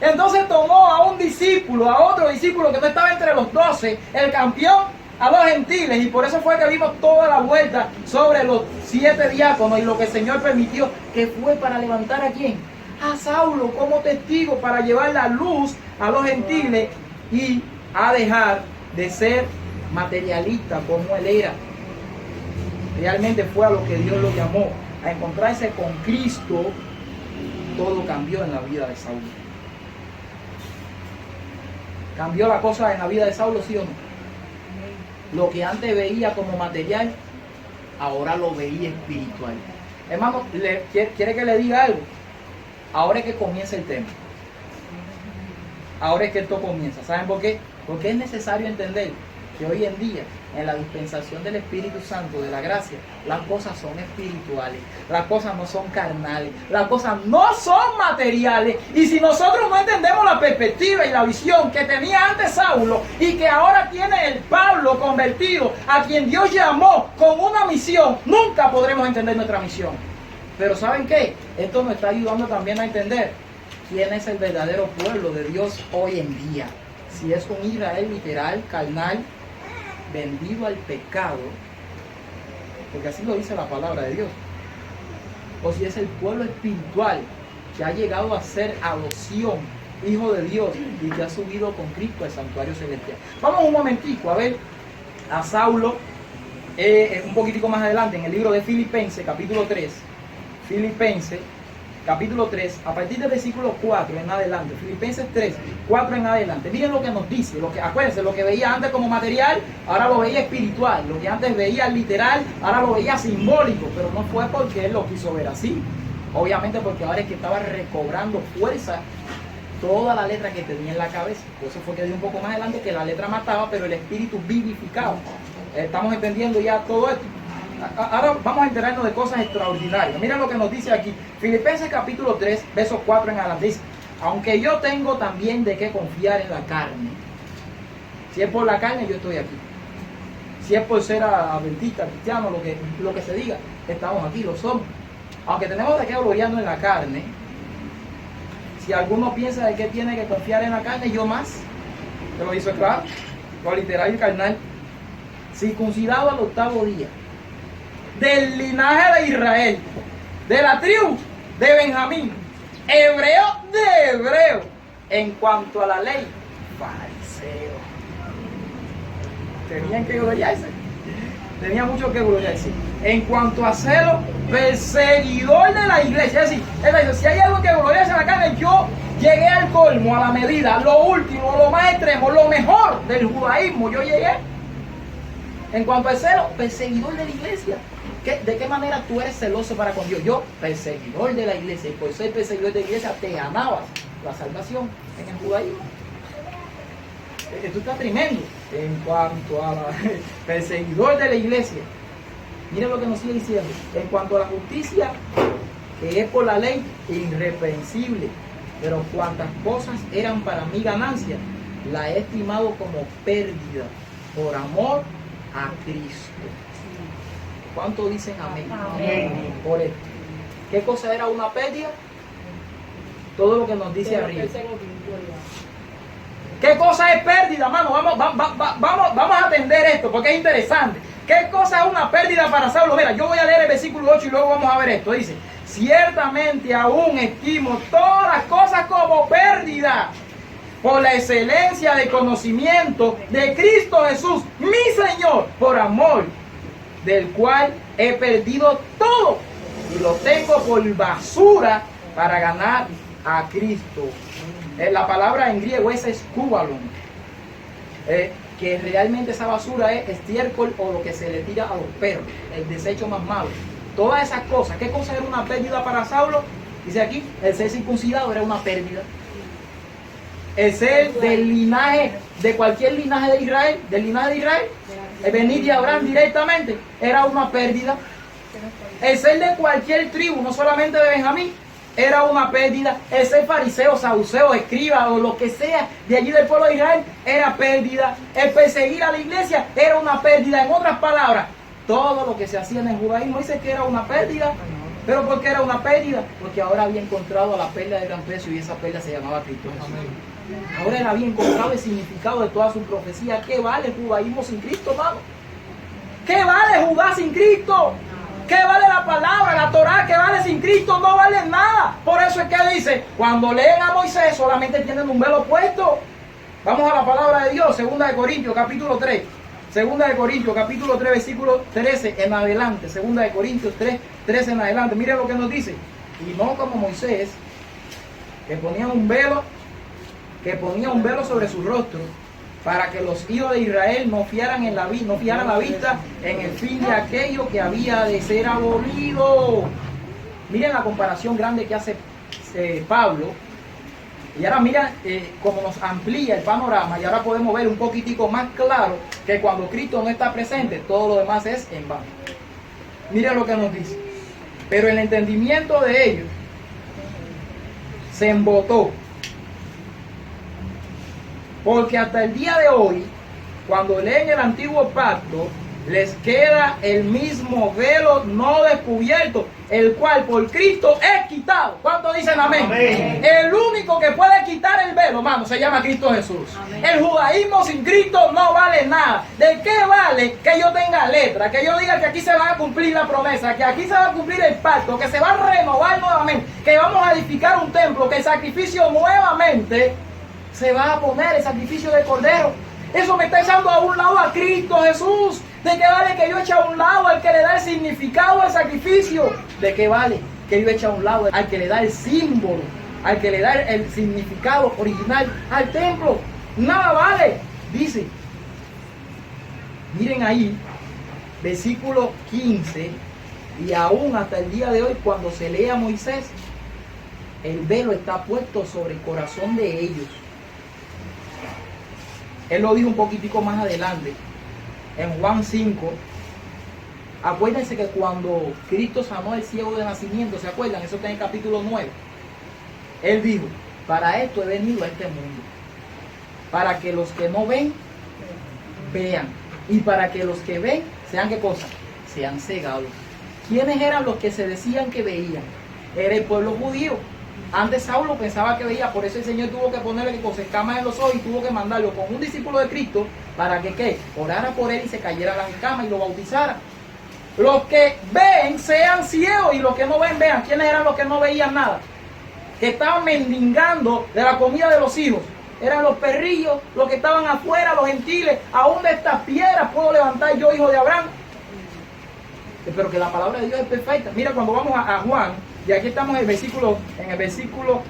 Entonces tomó a un discípulo, a otro discípulo que no estaba entre los 12, el campeón, a los gentiles, y por eso fue que vimos toda la vuelta sobre los 7 diáconos y lo que el Señor permitió, que fue para levantar ¿a quién? A Saulo como testigo, para llevar la luz a los gentiles y a dejar de ser materialista como él era. Realmente fue a lo que Dios lo llamó, a encontrarse con Cristo. Todo cambió en la vida de Saulo. ¿Cambió la cosa en la vida de Saulo, sí o no? Lo que antes veía como material, ahora lo veía espiritual. Hermano, ¿quiere que le diga algo? Ahora es que comienza el tema. Ahora es que esto comienza. ¿Saben por qué? Porque es necesario entender que hoy en día, en la dispensación del Espíritu Santo, de la gracia, las cosas son espirituales, las cosas no son carnales, las cosas no son materiales. Y si nosotros no entendemos la perspectiva y la visión que tenía antes Saulo y que ahora tiene el Pablo convertido, a quien Dios llamó con una misión, nunca podremos entender nuestra misión. Pero ¿saben qué? Esto nos está ayudando también a entender quién es el verdadero pueblo de Dios hoy en día. Si es un Israel literal, carnal, vendido al pecado, porque así lo dice la palabra de Dios, o si es el pueblo espiritual que ha llegado a ser adopción, hijo de Dios, y que ha subido con Cristo al santuario celestial. Vamos un momentico a ver a Saulo un poquitico más adelante en el libro de Filipenses capítulo 3. Filipenses capítulo 3, a partir del versículo 4 en adelante. Filipenses 3, 4 en adelante. Miren lo que nos dice. Acuérdense, lo que veía antes como material, ahora lo veía espiritual. Lo que antes veía literal, ahora lo veía simbólico. Pero no fue porque él lo quiso ver así. Obviamente porque ahora es que estaba recobrando fuerza toda la letra que tenía en la cabeza. Por eso fue que dijo un poco más adelante que la letra mataba, pero el espíritu vivificaba. Estamos entendiendo ya todo esto. Ahora vamos a enterarnos de cosas extraordinarias. Mira lo que nos dice aquí. Filipenses capítulo 3, versos 4 en adelante. Dice, aunque yo tengo también de qué confiar en la carne. Si es por la carne, yo estoy aquí. Si es por ser adventista, cristiano, lo que se diga, estamos aquí, lo somos. Aunque tenemos de qué gloriarnos en la carne, si alguno piensa de que tiene que confiar en la carne, yo más. Te lo hizo claro, lo literario y carnal. Circuncidado al 8º día, del linaje de Israel, de la tribu de Benjamín, hebreo de hebreo, en cuanto a la ley, fariseo. Tenían que gloriarse, tenía mucho que gloriarse. En cuanto a celo, perseguidor de la iglesia. Es decir, si hay algo que gloriarse en la carne, yo llegué al colmo, a la medida, lo último, lo más extremo, lo mejor del judaísmo, yo llegué. En cuanto al celo, perseguidor de la iglesia. ¿De qué manera tú eres celoso para con Dios? Yo, perseguidor de la iglesia, y por ser perseguidor de la iglesia te ganabas la salvación en el judaísmo. Esto está tremendo. En cuanto a la perseguidor de la iglesia, miren lo que nos sigue diciendo. En cuanto a la justicia, que es por la ley, irreprensible, pero cuantas cosas eran para mi ganancia, la he estimado como pérdida por amor a Cristo. ¿Cuánto dicen amén? Amén. Por esto. ¿Qué cosa era una pérdida? Todo lo que nos dice arriba. ¿Qué cosa es pérdida, mano? Vamos a atender esto porque es interesante. ¿Qué cosa es una pérdida para Saulo? Mira, yo voy a leer el versículo 8 y luego vamos a ver esto. Dice, ciertamente aún estimo todas las cosas como pérdida por la excelencia de conocimiento de Cristo Jesús, mi Señor, por amor del cual he perdido todo y lo tengo por basura para ganar a Cristo. La palabra en griego es escúbalon, que realmente esa basura es estiércol o lo que se le tira a los perros, el desecho más malo. Todas esas cosas. ¿Qué cosa era una pérdida para Saulo? Dice aquí, el ser circuncidado era una pérdida. El ser del linaje, de cualquier linaje de Israel, del linaje de Israel, el venir de Abraham directamente, era una pérdida. El ser de cualquier tribu, no solamente de Benjamín, era una pérdida. El ser fariseo, saduceo, escriba o lo que sea de allí del pueblo de Israel era pérdida. El perseguir a la iglesia era una pérdida. En otras palabras, todo lo que se hacía en el judaísmo dice que era una pérdida. ¿Pero por qué era una pérdida? Porque ahora había encontrado la perla de gran precio y esa perla se llamaba Cristo Jesús. Ahora él había encontrado el significado de toda su profecía. ¿Qué vale el judaísmo sin Cristo, hermano? ¿Qué vale Judá sin Cristo? ¿Qué vale la palabra, la Torá? ¿Qué vale sin Cristo? No vale nada. Por eso es que dice, cuando leen a Moisés solamente tienen un velo puesto. Vamos a la palabra de Dios, 2 de Corintios capítulo 3. 2 de Corintios capítulo 3 versículo 13 en adelante. 2 de Corintios 3, 13 en adelante. Miren lo que nos dice. Y no como Moisés, que ponía un velo sobre su rostro, para que los hijos de Israel no fiaran la vista en el fin de aquello que había de ser abolido. Miren la comparación grande que hace Pablo. Y ahora mira cómo nos amplía el panorama y ahora podemos ver un poquitico más claro que cuando Cristo no está presente, todo lo demás es en vano. Miren lo que nos dice. Pero el entendimiento de ellos se embotó. Porque hasta el día de hoy, cuando leen el antiguo pacto, les queda el mismo velo no descubierto, el cual por Cristo es quitado. ¿Cuántos dicen amén? Amén. El único que puede quitar el velo, hermano, se llama Cristo Jesús. Amén. El judaísmo sin Cristo no vale nada. ¿De qué vale que yo tenga letra? Que yo diga que aquí se va a cumplir la promesa, que aquí se va a cumplir el pacto, que se va a renovar nuevamente, que vamos a edificar un templo, que el sacrificio nuevamente se va a poner, el sacrificio de cordero? Eso me está echando a un lado a Cristo Jesús. ¿De qué vale que yo eche a un lado al que le da el significado al sacrificio? ¿De qué vale que yo eche a un lado al que le da el símbolo, al que le da el significado original al templo? Nada vale. Dice, miren ahí, versículo 15, y aún hasta el día de hoy, cuando se lee a Moisés, el velo está puesto sobre el corazón de ellos. Él lo dijo un poquitico más adelante, en Juan 5, Acuérdense que cuando Cristo sanó al ciego de nacimiento, ¿se acuerdan? Eso está en el capítulo 9. Él dijo, para esto he venido a este mundo, para que los que no ven, vean, y para que los que ven, sean ¿qué cosa? Sean cegados. ¿Quiénes eran los que se decían que veían? Era el pueblo judío. Antes Saulo pensaba que veía, por eso el Señor tuvo que ponerle que cosas escamas en los ojos y tuvo que mandarlo con un discípulo de Cristo para que ¿qué? Orara por él y se cayera las escamas y lo bautizara. Los que ven sean ciegos y los que no ven vean. ¿Quiénes eran los que no veían nada? Que estaban mendigando de la comida de los hijos. Eran los perrillos, los que estaban afuera, los gentiles. Aún de estas piedras puedo levantar yo, hijo de Abraham. Pero que la palabra de Dios es perfecta. Mira, cuando vamos a Juan, y aquí estamos en el versículo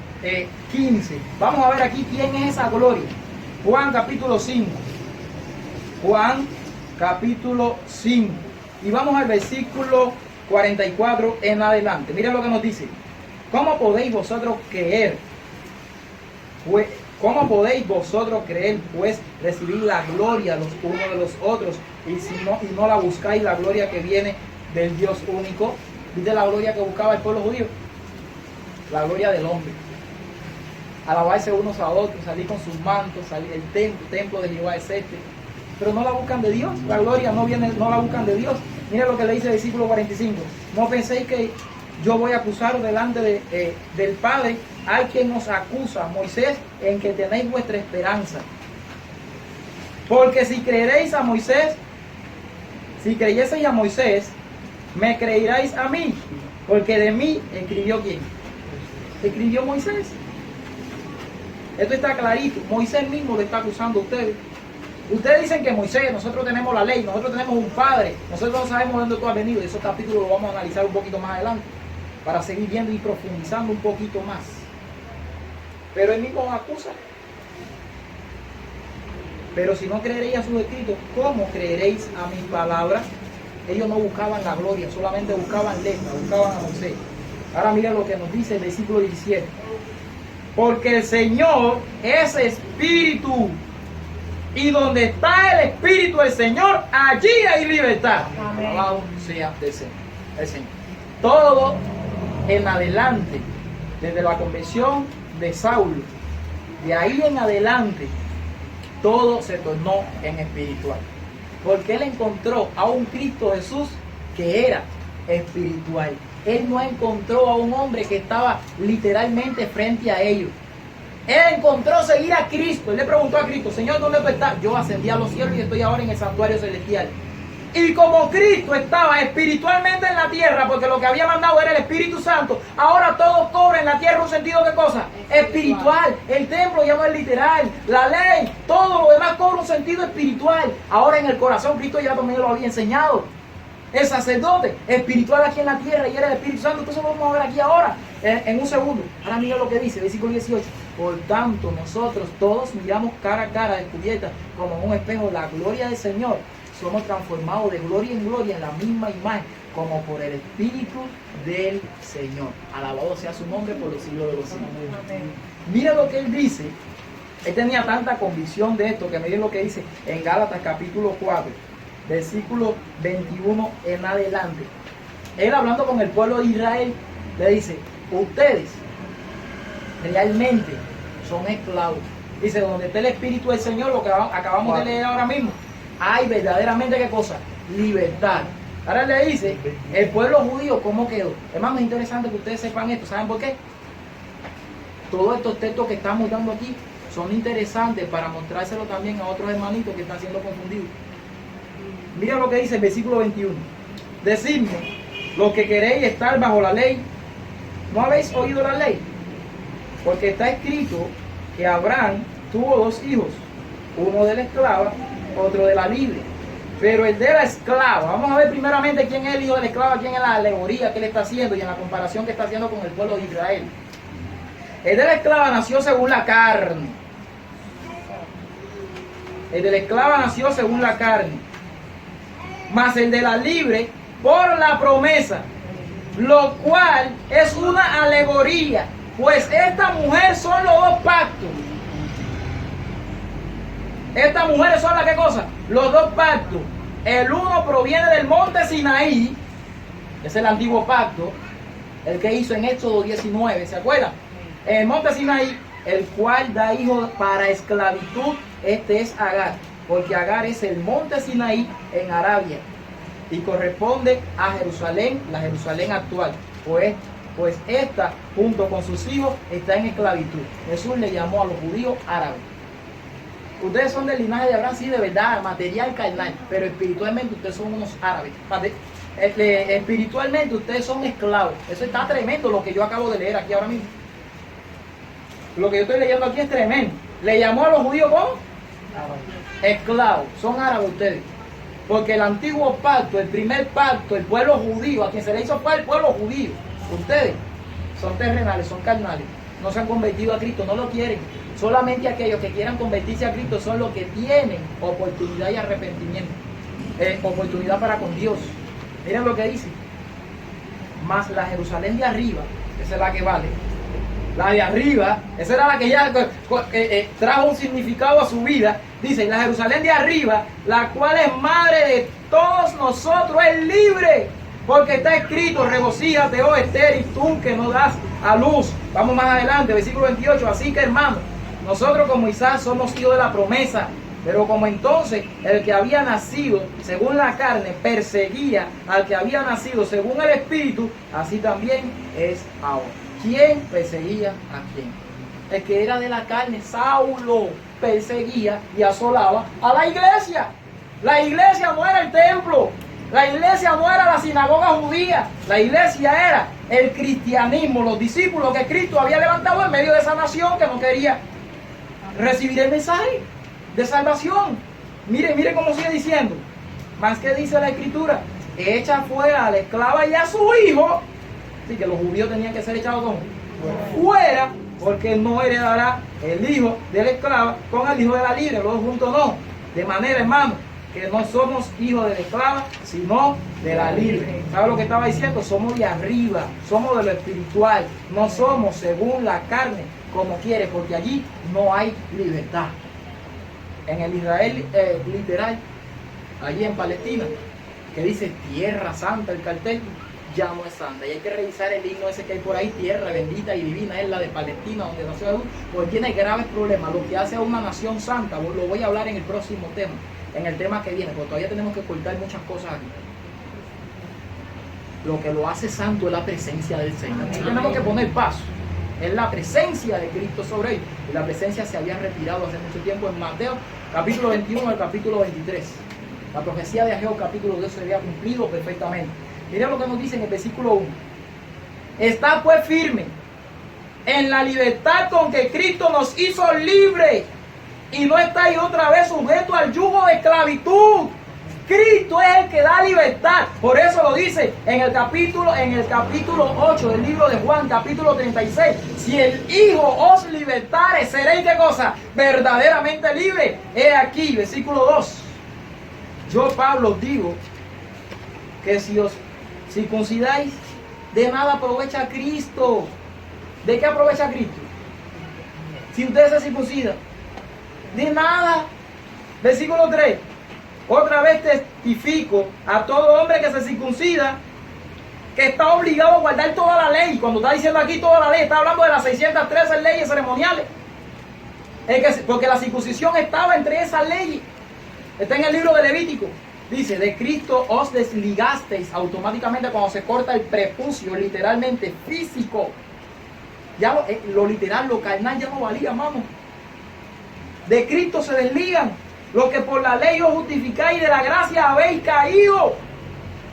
15. Vamos a ver aquí quién es esa gloria. Juan capítulo 5. Juan capítulo 5. Y vamos al versículo 44 en adelante. Mira lo que nos dice. ¿Cómo podéis vosotros creer? ¿Cómo podéis vosotros creer, pues, recibir la gloria los unos de los otros y no la buscáis, la gloria que viene del Dios único? ¿Viste la gloria que buscaba el pueblo judío? La gloria del hombre. Alabarse unos a otros, salir con sus mantos, salir el templo de Jehová es este. Pero no la buscan de Dios, la gloria no la buscan de Dios. Mira lo que le dice el versículo 45. No penséis que yo voy a acusaros delante del Padre, hay quien nos acusa, Moisés, en que tenéis vuestra esperanza. Porque si creyeseis a Moisés, me creeréis a mí, porque de mí escribió ¿quién? Escribió Moisés. Esto está clarito. Moisés mismo le está acusando a ustedes. Ustedes dicen que Moisés, nosotros tenemos la ley, nosotros tenemos un padre, nosotros no sabemos de dónde tú has venido. Esos capítulos los vamos a analizar un poquito más adelante para seguir viendo y profundizando un poquito más. Pero él mismo acusa. Pero si no creeréis a sus escritos, ¿cómo creeréis a mis palabras? Ellos no buscaban la gloria, solamente buscaban letra, buscaban a Moisés. Ahora mira lo que nos dice el versículo 17. Porque el Señor es espíritu, y donde está el espíritu del Señor, allí hay libertad. Alabado sea el Señor. Todo en adelante, desde la conversión de Saulo, de ahí en adelante, todo se tornó en espiritual. Porque él encontró a un Cristo Jesús que era espiritual. Él no encontró a un hombre que estaba literalmente frente a ellos. Él encontró seguir a Cristo. Él le preguntó a Cristo, Señor, ¿dónde tú estás? Yo ascendí a los cielos y estoy ahora en el santuario celestial. Y como Cristo estaba espiritualmente en la tierra, porque lo que había mandado era el Espíritu Santo, ahora todo cobra en la tierra un sentido ¿qué cosa? Espiritual. El templo ya no es literal, la ley, todo lo demás cobra un sentido espiritual. Ahora en el corazón Cristo ya también lo había enseñado. El sacerdote espiritual aquí en la tierra y era el Espíritu Santo. Entonces lo vamos a ver aquí ahora en un segundo. Ahora mira lo que dice, versículo 18. Por tanto nosotros todos miramos cara a cara, descubierta como en un espejo la gloria del Señor. Somos transformados de gloria en gloria en la misma imagen, como por el Espíritu del Señor. Alabado sea su nombre por los siglos de los siglos. Mira lo que él dice. Él tenía tanta convicción de esto que me dio lo que dice en Gálatas capítulo 4, versículo 21 en adelante. Él hablando con el pueblo de Israel, le dice, ustedes realmente son esclavos. Dice, donde está el Espíritu del Señor, lo que acabamos de leer ahora mismo, hay verdaderamente ¿qué cosa? Libertad. Ahora le dice, el pueblo judío, ¿cómo quedó? Hermano, es interesante que ustedes sepan esto. ¿Saben por qué? Todos estos textos que estamos dando aquí son interesantes para mostrárselo también a otros hermanitos que están siendo confundidos. Mira lo que dice el versículo 21. Decidme, los que queréis estar bajo la ley, ¿no habéis oído la ley? Porque está escrito que Abraham tuvo dos hijos, uno de la esclava, otro de la libre. Pero el de la esclava, vamos a ver primeramente quién es el hijo de la esclava, quién es la alegoría que él está haciendo y en la comparación que está haciendo con el pueblo de Israel. El de la esclava nació según la carne. El de la esclava nació según la carne. Mas el de la libre por la promesa, lo cual es una alegoría, pues esta mujer son los dos pactos. Estas mujeres son las ¿qué cosa? Los dos pactos. El uno proviene del monte Sinaí, es el antiguo pacto, el que hizo en Éxodo 19, ¿se acuerdan? En el monte Sinaí, el cual da hijos para esclavitud, este es Agar, porque Agar es el monte Sinaí en Arabia y corresponde a Jerusalén, la Jerusalén actual, pues esta, junto con sus hijos, está en esclavitud. Jesús le llamó a los judíos árabes. Ustedes son del linaje de Abraham, sí, de verdad, material, carnal, pero espiritualmente ustedes son unos árabes. Espiritualmente ustedes son esclavos. Eso está tremendo lo que yo acabo de leer aquí ahora mismo. Lo que yo estoy leyendo aquí es tremendo. Le llamó a los judíos ¿cómo? Esclavos. Son árabes ustedes. Porque el antiguo pacto, el primer pacto, el pueblo judío, a quien se le hizo fue el pueblo judío. Ustedes son terrenales, son carnales. No se han convertido a Cristo, no lo quieren. Solamente aquellos que quieran convertirse a Cristo son los que tienen oportunidad y arrepentimiento. Oportunidad para con Dios. Miren lo que dice. Más la Jerusalén de arriba, esa es la que vale. La de arriba, esa era la que ya trajo un significado a su vida. Dice, la Jerusalén de arriba, la cual es madre de todos nosotros, es libre. Porque está escrito, regocíjate, oh estéril, tú que no das a luz. Vamos más adelante, versículo 28. Así que, hermanos, nosotros como Isaac somos hijos de la promesa. Pero como entonces el que había nacido según la carne perseguía al que había nacido según el Espíritu, así también es ahora. ¿Quién perseguía a quién? El que era de la carne, Saulo, perseguía y asolaba a la iglesia. La iglesia no era el templo. La iglesia no era la sinagoga judía. La iglesia era el cristianismo, los discípulos que Cristo había levantado en medio de esa nación que no quería recibir el mensaje de salvación. Mire cómo sigue diciendo. Más que dice la escritura, echa fuera a la esclava y a su hijo. Así que los judíos tenían que ser echados ¿cómo? Fuera, porque no heredará el hijo de la esclava con el hijo de la libre, los dos juntos no. De manera, hermano, que no somos hijos de la esclava, sino de la libre. ¿Sabe lo que estaba diciendo? Somos de arriba, somos de lo espiritual, no somos según la carne, como quiere, porque allí no hay libertad. En el Israel literal, allí en Palestina, que dice tierra santa, el cartel, ya no es santa. Y hay que revisar el himno ese que hay por ahí, tierra bendita y divina, es la de Palestina, donde nació Jesús, porque tiene graves problemas. Lo que hace a una nación santa, lo voy a hablar en el próximo tema, en el tema que viene, porque todavía tenemos que cortar muchas cosas aquí. Lo que lo hace santo es la presencia del Señor. Y tenemos que poner paso. Es la presencia de Cristo sobre ellos. Y la presencia se había retirado hace mucho tiempo en Mateo, capítulo 21 al capítulo 23. La profecía de Ageo, capítulo 2, se había cumplido perfectamente. Miren lo que nos dice en el versículo 1. Está pues firme en la libertad con que Cristo nos hizo libres y no estáis otra vez sujetos al yugo de esclavitud. Cristo es el que da libertad. Por eso lo dice en el capítulo 8 del libro de Juan, capítulo 36. Si el Hijo os libertare, seréis ¿qué cosa? Verdaderamente libre. He aquí, versículo 2. Yo, Pablo, os digo que si os circuncidáis, de nada aprovecha Cristo. ¿De qué aprovecha Cristo? Si ustedes se circuncidan, de nada. Versículo 3. Otra vez testifico a todo hombre que se circuncida que está obligado a guardar toda la ley. Cuando está diciendo aquí toda la ley, está hablando de las 613 leyes ceremoniales. Porque la circuncisión estaba entre esas leyes. Está en el libro de Levítico. Dice, de Cristo os desligasteis automáticamente cuando se corta el prepucio, literalmente físico. Ya lo literal, lo carnal ya no valía, hermano. De Cristo se desligan. Lo que por la ley os justificáis, de la gracia habéis caído.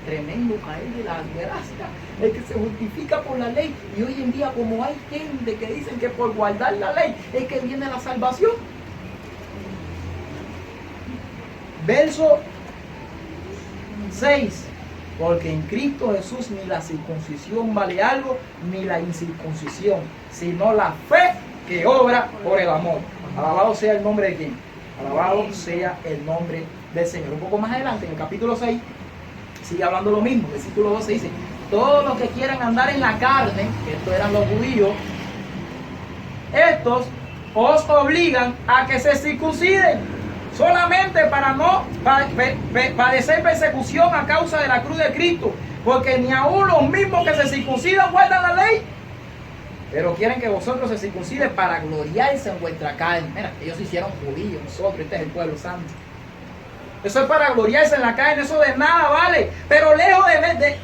Tremendo caer de la gracia. El que se justifica por la ley. Y hoy en día, como hay gente que dicen que por guardar la ley es que viene la salvación. Verso 6. Porque en Cristo Jesús ni la circuncisión vale algo, ni la incircuncisión, sino la fe que obra por el amor. Alabado sea el nombre de quién. Alabado sea el nombre del Señor. Un poco más adelante, en el capítulo 6, sigue hablando lo mismo. Versículo 12 dice, todos los que quieran andar en la carne, que estos eran los judíos, estos os obligan a que se circunciden solamente para no padecer persecución a causa de la cruz de Cristo, porque ni aun los mismos que se circuncidan guardan la ley, pero quieren que vosotros se circunciden para gloriarse en vuestra carne. Mira, ellos se hicieron judíos, nosotros, este es el pueblo santo. Eso es para gloriarse en la carne, eso de nada vale. Pero lejos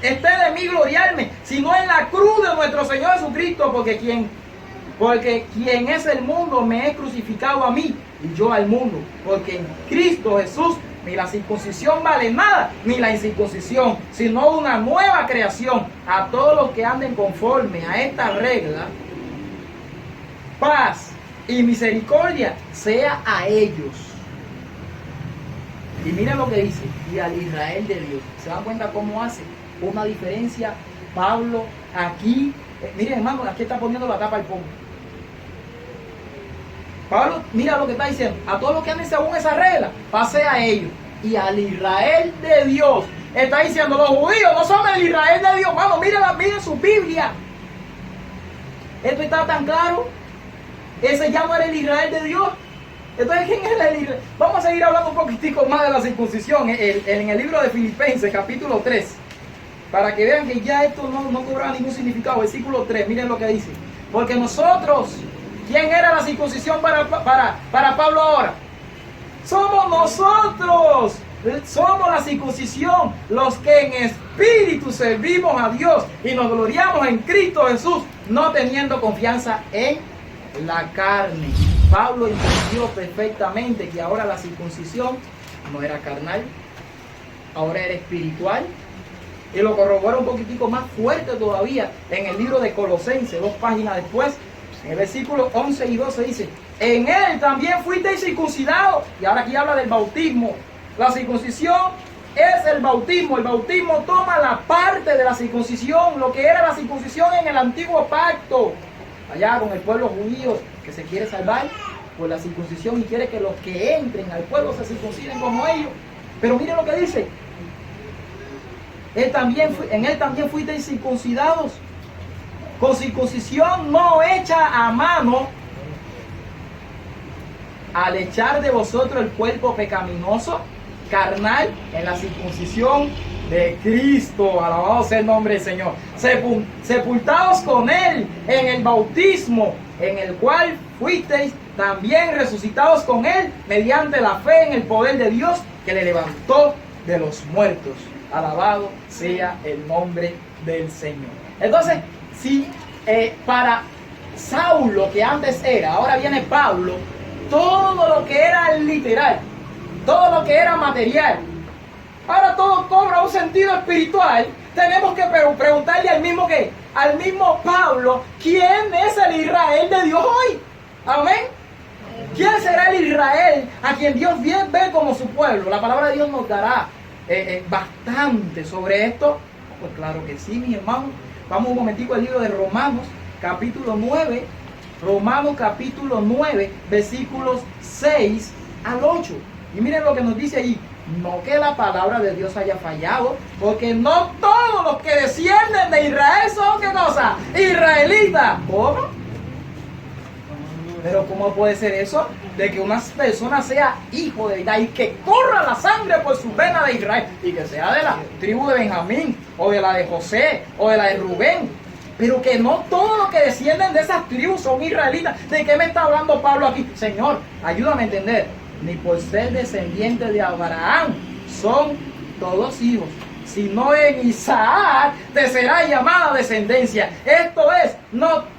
esté de mí gloriarme, sino en la cruz de nuestro Señor Jesucristo, porque quien es el mundo me he crucificado a mí y yo al mundo. Porque en Cristo Jesús ni la circuncisión vale nada, ni la incircuncisión, sino una nueva creación. A todos los que anden conforme a esta regla, paz y misericordia sea a ellos. Y miren lo que dice, y al Israel de Dios. ¿Se dan cuenta cómo hace una diferencia Pablo aquí? Miren, hermano, aquí está poniendo la tapa al pongo. Pablo, mira lo que está diciendo. A todos los que anden según esa regla, pase a ellos. Y al Israel de Dios. Está diciendo, los judíos no son el Israel de Dios. Hermano, miren su Biblia. Esto está tan claro. Ese ya no era el Israel de Dios. Entonces, ¿quién era el Israel? Vamos a seguir hablando un poquitico más de la circuncisión en el libro de Filipenses, capítulo 3. Para que vean que ya esto no cobraba ningún significado. Versículo 3, miren lo que dice. Porque nosotros, ¿quién era la circuncisión para Pablo ahora? Somos nosotros. Somos la circuncisión, los que en espíritu servimos a Dios y nos gloriamos en Cristo Jesús, no teniendo confianza en la carne. Pablo entendió perfectamente que ahora la circuncisión no era carnal, ahora era espiritual. Y lo corrobora un poquitico más fuerte todavía en el libro de Colosenses, 2 páginas después, en el versículo 11 y 12 dice: en él también fuisteis circuncidados. Y ahora aquí habla del bautismo. La circuncisión es el bautismo. El bautismo toma la parte de la circuncisión, lo que era la circuncisión en el antiguo pacto, allá con el pueblo judío que se quiere salvar por la circuncisión y quiere que los que entren al pueblo se circunciden como ellos. Pero miren lo que dice: en él también fuisteis circuncidados con circuncisión no hecha a mano, al echar de vosotros el cuerpo pecaminoso carnal en la circuncisión de Cristo. Alabado sea el nombre del Señor. Sepultados con él en el bautismo, en el cual fuisteis también resucitados con él mediante la fe en el poder de Dios que le levantó de los muertos. Alabado sea el nombre del Señor. Entonces, si para Saulo, que antes era, ahora viene Pablo, todo lo que era literal, todo lo que era material, ahora todo cobra un sentido espiritual. Tenemos que preguntarle al mismo Pablo, ¿quién es el Israel de Dios hoy? Amén. ¿Quién será el Israel a quien Dios ve como su pueblo? La palabra de Dios nos dará bastante sobre esto. Pues claro que sí, mi hermano. Vamos un momentico al libro de Romanos, capítulo 9. Romanos capítulo 9, versículos 6 al 8. Y miren lo que nos dice allí. No que la palabra de Dios haya fallado, porque no todos los que descienden de Israel son, ¿qué cosa? Israelitas. ¿Cómo? Pero ¿cómo puede ser eso? De que una persona sea hijo de Israel y que corra la sangre por su vena de Israel y que sea de la tribu de Benjamín o de la de José o de la de Rubén, pero que no todos los que descienden de esas tribus son israelitas. ¿De qué me está hablando Pablo aquí? Señor, ayúdame a entender. Ni por ser descendientes de Abraham son todos hijos, sino en Isaac te será llamada descendencia. Esto es, no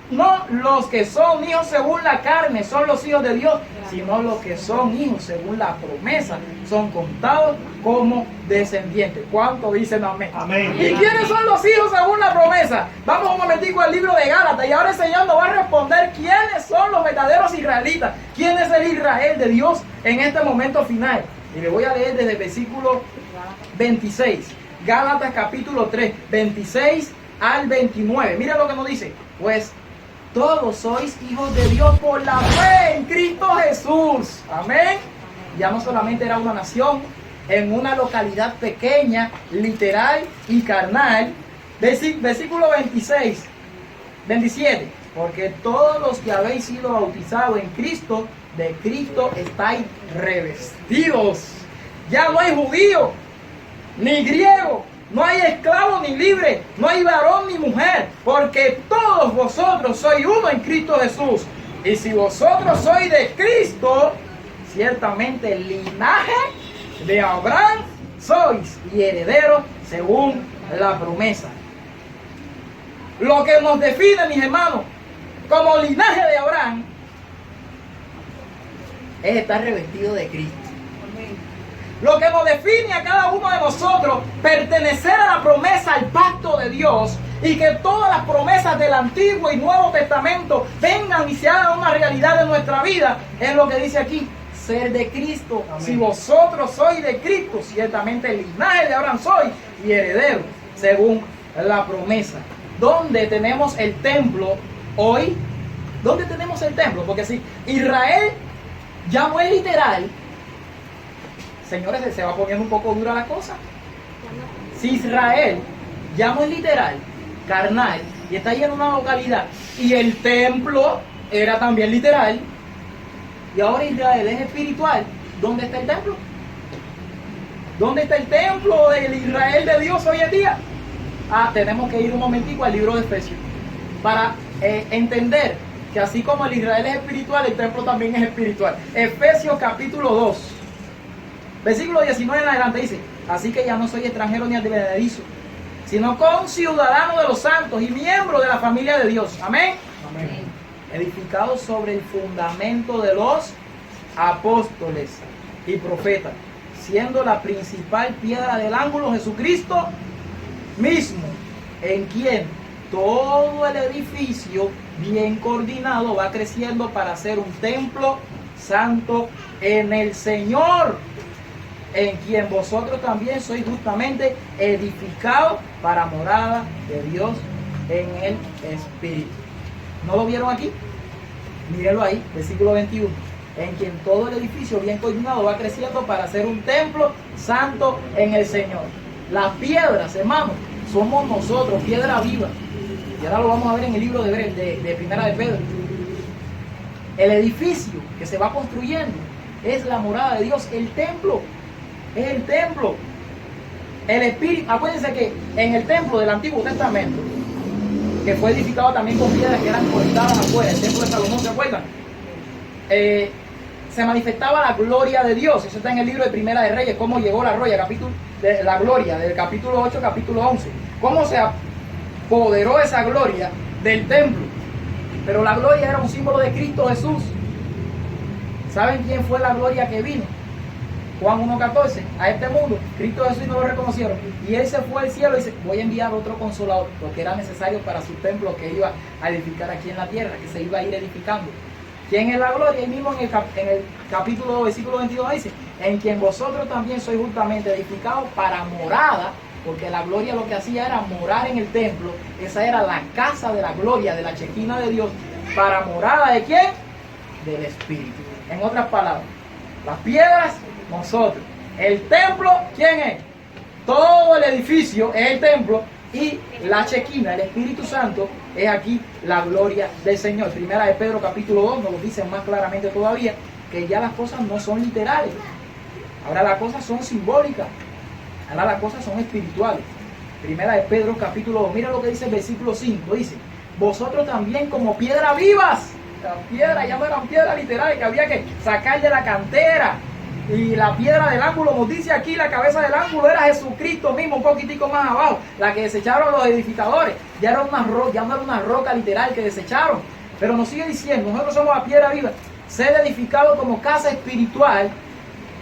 los que son hijos según la carne son los hijos de Dios, sino los que son hijos según la promesa son contados como descendientes. ¿Cuánto dicen amén? Amén. ¿Y quiénes son los hijos según la promesa? Vamos un momentico al libro de Gálatas y ahora el Señor nos va a responder quiénes son los verdaderos israelitas, quién es el Israel de Dios en este momento final. Y le voy a leer desde el versículo 26. Gálatas capítulo 3, 26 al 29. Mira lo que nos dice. Pues todos sois hijos de Dios por la fe en Cristo Jesús. Amén. Ya no solamente era una nación en una localidad pequeña, literal y carnal. Versículo 26. 27. Porque todos los que habéis sido bautizados en Cristo, de Cristo estáis revestidos. Ya no hay judío, ni griego, no hay esclavo ni libre, no hay varón ni mujer, porque todos vosotros sois uno en Cristo Jesús. Y si vosotros sois de Cristo, ciertamente el linaje de Abraham sois y herederos según la promesa. Lo que nos define, mis hermanos, como linaje de Abraham, es estar revestido de Cristo. Lo que nos define a cada uno de nosotros, pertenecer a la promesa, al pacto de Dios, y que todas las promesas del Antiguo y Nuevo Testamento vengan y se hagan una realidad en nuestra vida, es lo que dice aquí, ser de Cristo. Amén. Si vosotros sois de Cristo, ciertamente el linaje de Abraham sois y heredero, según la promesa. ¿Dónde tenemos el templo hoy? ¿Dónde tenemos el templo? Porque si Israel ya no es literal, señores, se va poniendo un poco dura la cosa. Si Israel ya no es literal, carnal, y está ahí en una localidad, y el templo era también literal, y ahora Israel es espiritual, ¿dónde está el templo? ¿Dónde está el templo del Israel de Dios hoy en día? Tenemos que ir un momentico al libro de Efesios para entender que así como el Israel es espiritual, el templo también es espiritual. Efesios capítulo 2, versículo 19 en adelante dice: así que ya no soy extranjero ni advenedizo, sino conciudadano de los santos y miembro de la familia de Dios. Amén. Amén. Edificado sobre el fundamento de los apóstoles y profetas, siendo la principal piedra del ángulo Jesucristo mismo, en quien todo el edificio bien coordinado va creciendo para ser un templo santo en el Señor, en quien vosotros también sois justamente edificados para morada de Dios en el Espíritu. ¿No lo vieron aquí? Mírenlo ahí, versículo 21. En quien todo el edificio bien coordinado va creciendo para ser un templo santo en el Señor. Las piedras, hermanos, somos nosotros, piedra viva. Y ahora lo vamos a ver en el libro de Primera de Pedro. El edificio que se va construyendo es la morada de Dios, el templo. Es el templo. El Espíritu, acuérdense que en el templo del Antiguo Testamento, que fue edificado también con piedras que eran cortadas afuera, el templo de Salomón, ¿se acuerdan? Se manifestaba la gloria de Dios. Eso está en el libro de Primera de Reyes, cómo llegó la gloria, del capítulo 8, capítulo 11. Cómo se apoderó esa gloria del templo. Pero la gloria era un símbolo de Cristo Jesús. ¿Saben quién fue la gloria que vino? Juan 1:14, a este mundo, Cristo Jesús, no lo reconocieron. Y Él se fue al cielo y dice: voy a enviar otro consolador, porque era necesario para su templo que iba a edificar aquí en la tierra, que se iba a ir edificando. ¿Quién es la gloria? Ahí mismo en el capítulo 2, versículo 22 dice: en quien vosotros también sois justamente edificados para morada, porque la gloria lo que hacía era morar en el templo. Esa era la casa de la gloria, de la chequina de Dios. ¿Para morada de quién? Del Espíritu. En otras palabras, las piedras, nosotros. El templo, ¿quién es? Todo el edificio es el templo, y la chequina, el Espíritu Santo, es aquí la gloria del Señor. Primera de Pedro capítulo 2 nos lo dice más claramente todavía, que ya las cosas no son literales. Ahora las cosas son simbólicas. Ahora las cosas son espirituales. Primera de Pedro capítulo 2, mira lo que dice el versículo 5, dice: vosotros también como piedras vivas. Las piedras ya no eran piedras literales que había que sacar de la cantera. Y la piedra del ángulo, nos dice aquí, la cabeza del ángulo era Jesucristo mismo, un poquitico más abajo, la que desecharon los edificadores. Ya no era una roca literal que desecharon, pero nos sigue diciendo: nosotros somos la piedra viva, ser edificado como casa espiritual,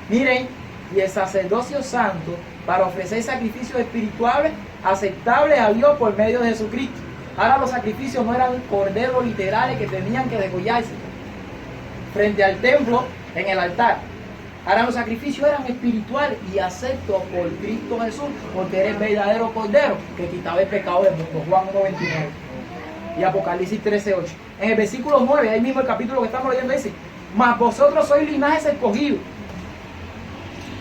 miren, y el sacerdocio santo, para ofrecer sacrificios espirituales aceptables a Dios por medio de Jesucristo. Ahora los sacrificios no eran corderos literales que tenían que degollarse frente al templo en el altar. Ahora los sacrificios eran espirituales y aceptos por Cristo Jesús, porque era el verdadero cordero que quitaba el pecado del mundo. Juan 1:29 y Apocalipsis 13:8. En el versículo 9, ahí mismo el capítulo que estamos leyendo dice: mas vosotros sois linajes escogidos.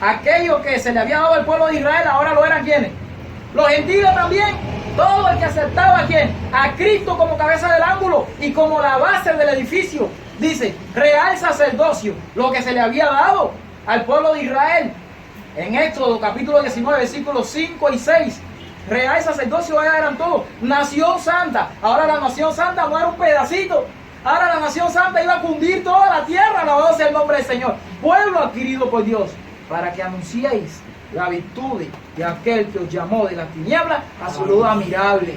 Aquellos que se le había dado al pueblo de Israel, ahora lo eran ¿quiénes? Los gentiles también. Todo el que aceptaba a quién, a Cristo como cabeza del ángulo y como la base del edificio, dice, real sacerdocio, lo que se le había dado al pueblo de Israel. En Éxodo capítulo 19, versículos 5 y 6. Real sacerdocio eran todos. Nación santa. Ahora la nación santa no era un pedacito. Ahora la nación santa iba a cundir toda la tierra. Alabado sea el nombre del Señor. Pueblo adquirido por Dios, para que anunciéis la virtud de aquel que os llamó de las tinieblas a su luz admirable.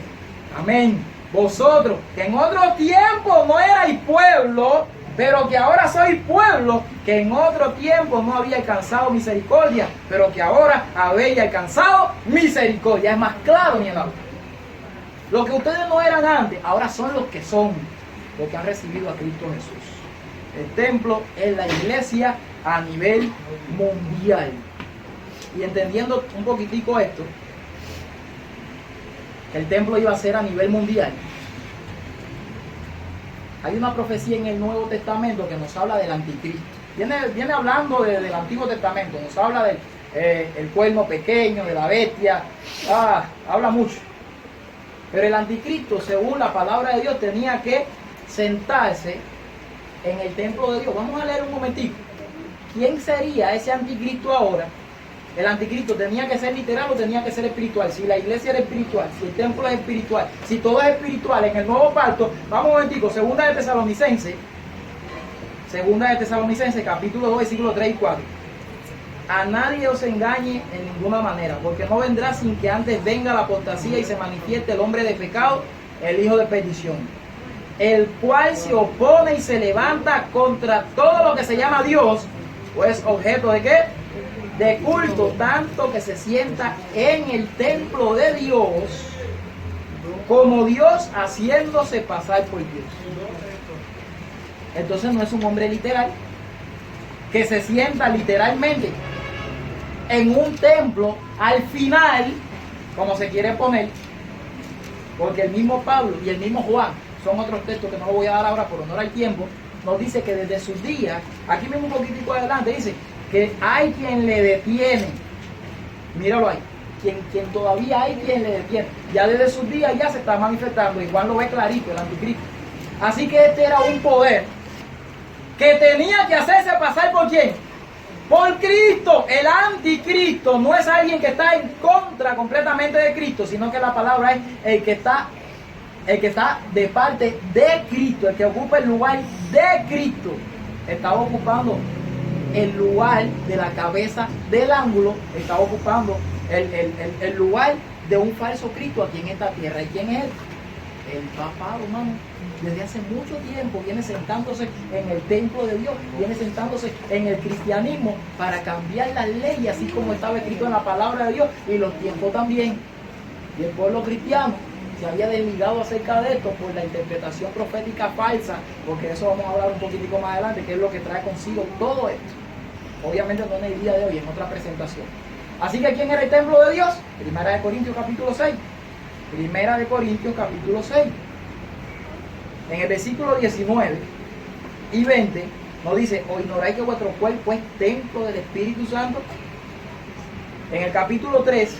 Amén. Vosotros, que en otro tiempo no erais pueblo, pero que ahora sois pueblo, que en otro tiempo no había alcanzado misericordia, pero que ahora habéis alcanzado misericordia. Es más claro, mi amado. Lo que ustedes no eran antes, ahora son los que son, los que han recibido a Cristo Jesús. El templo es la iglesia a nivel mundial. Y entendiendo un poquitico esto, que el templo iba a ser a nivel mundial, hay una profecía en el Nuevo Testamento que nos habla del anticristo. Viene hablando del Antiguo Testamento, nos habla del el cuerno pequeño, de la bestia, habla mucho. Pero el anticristo, según la palabra de Dios, tenía que sentarse en el templo de Dios. Vamos a leer un momentito. ¿Quién sería ese anticristo ahora? El anticristo tenía que ser literal o tenía que ser espiritual. Si la iglesia era espiritual, si el templo es espiritual, si todo es espiritual en el nuevo pacto, vamos un momentico, segunda de Tesalonicenses capítulo 2, versículos 3 y 4. A nadie os engañe en ninguna manera, porque no vendrá sin que antes venga la apostasía y se manifieste el hombre de pecado, el hijo de perdición, el cual se opone y se levanta contra todo lo que se llama Dios, pues objeto de ¿qué? De culto, tanto que se sienta en el templo de Dios como Dios, haciéndose pasar por Dios. Entonces no es un hombre literal que se sienta literalmente en un templo al final, como se quiere poner, porque el mismo Pablo y el mismo Juan, son otros textos que no lo voy a dar ahora por honor al tiempo, nos dice que desde sus días, aquí mismo un poquitico adelante, dice que hay quien le detiene. Míralo ahí. Quien todavía hay quien le detiene. Ya desde sus días ya se está manifestando. Y Juan lo ve clarito, el anticristo. Así que este era un poder que tenía que hacerse pasar ¿por quién? Por Cristo. El anticristo no es alguien que está en contra completamente de Cristo, sino que la palabra es el que está de parte de Cristo, el que ocupa el lugar de Cristo. Estaba ocupando el lugar de la cabeza del ángulo, estaba ocupando el lugar de un falso Cristo aquí en esta tierra. ¿Y quién es él? El papá romano. Desde hace mucho tiempo viene sentándose en el templo de Dios, viene sentándose en el cristianismo para cambiar las leyes, así como estaba escrito en la palabra de Dios, y los tiempos también. Y el pueblo cristiano se había desligado acerca de esto por la interpretación profética falsa, porque de eso vamos a hablar un poquitico más adelante, que es lo que trae consigo todo esto. Obviamente no en el día de hoy, en otra presentación. Así que ¿quién era el templo de Dios? Primera de Corintios capítulo 6. Primera de Corintios capítulo 6. En el versículo 19 y 20 nos dice, ¿o ignoráis que vuestro cuerpo es templo del Espíritu Santo? En el capítulo 3,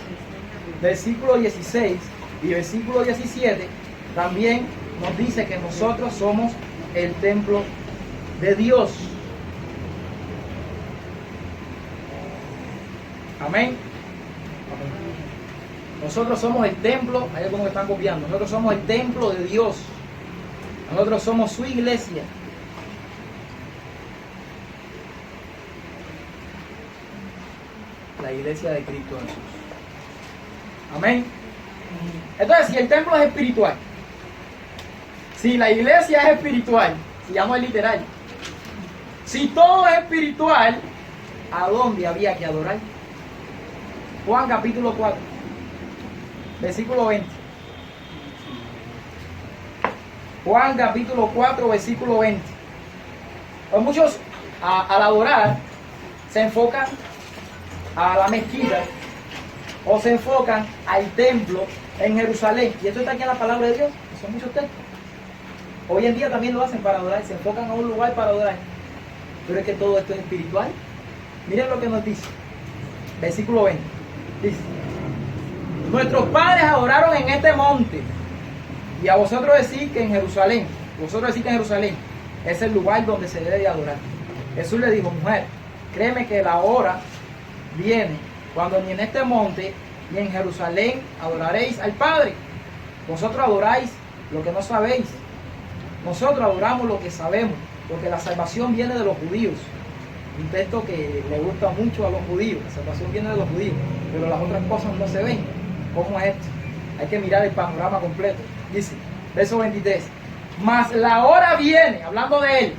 versículo 16 y versículo 17, también nos dice que nosotros somos el templo de Dios. Amén. Nosotros somos el templo, hay algunos que están copiando, nosotros somos el templo de Dios. Nosotros somos su iglesia. La iglesia de Cristo Jesús. Amén. Entonces, si el templo es espiritual, si la iglesia es espiritual, si ya no es literal, si todo es espiritual, ¿a dónde había que adorar? Juan capítulo 4, versículo 20. Juan capítulo 4, versículo 20. Pues muchos al adorar se enfocan a la mezquita o se enfocan al templo en Jerusalén. Y esto está aquí en la palabra de Dios, que son muchos textos. Hoy en día también lo hacen para adorar, se enfocan a un lugar para adorar. Pero es que todo esto es espiritual. Miren lo que nos dice. Versículo 20. Dice, Nuestros padres adoraron en este monte. Y a vosotros decís que en Jerusalén, es el lugar donde se debe de adorar. Jesús le dijo, mujer, créeme que la hora viene cuando ni en este monte ni en Jerusalén adoraréis al Padre. Vosotros adoráis lo que no sabéis. Nosotros adoramos lo que sabemos, porque la salvación viene de los judíos. Un texto que le gusta mucho a los judíos. La salvación viene de los judíos, pero las otras cosas no se ven. ¿Cómo es esto? Hay que mirar el panorama completo. Dice, verso 23. Mas la hora viene, hablando de él.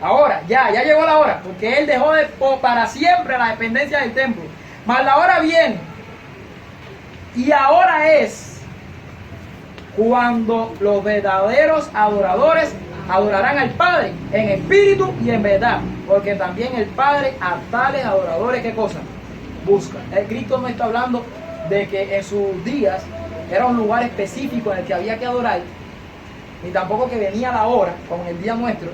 Ahora, ya llegó la hora, porque él dejó para siempre la dependencia del templo. Mas la hora viene, y ahora es cuando los verdaderos adoradores adorarán al Padre en espíritu y en verdad, porque también el Padre a tales adoradores, ¿qué cosa? Busca. El Cristo no está hablando de que en sus días era un lugar específico en el que había que adorar, ni tampoco que venía la hora, como en el día nuestro,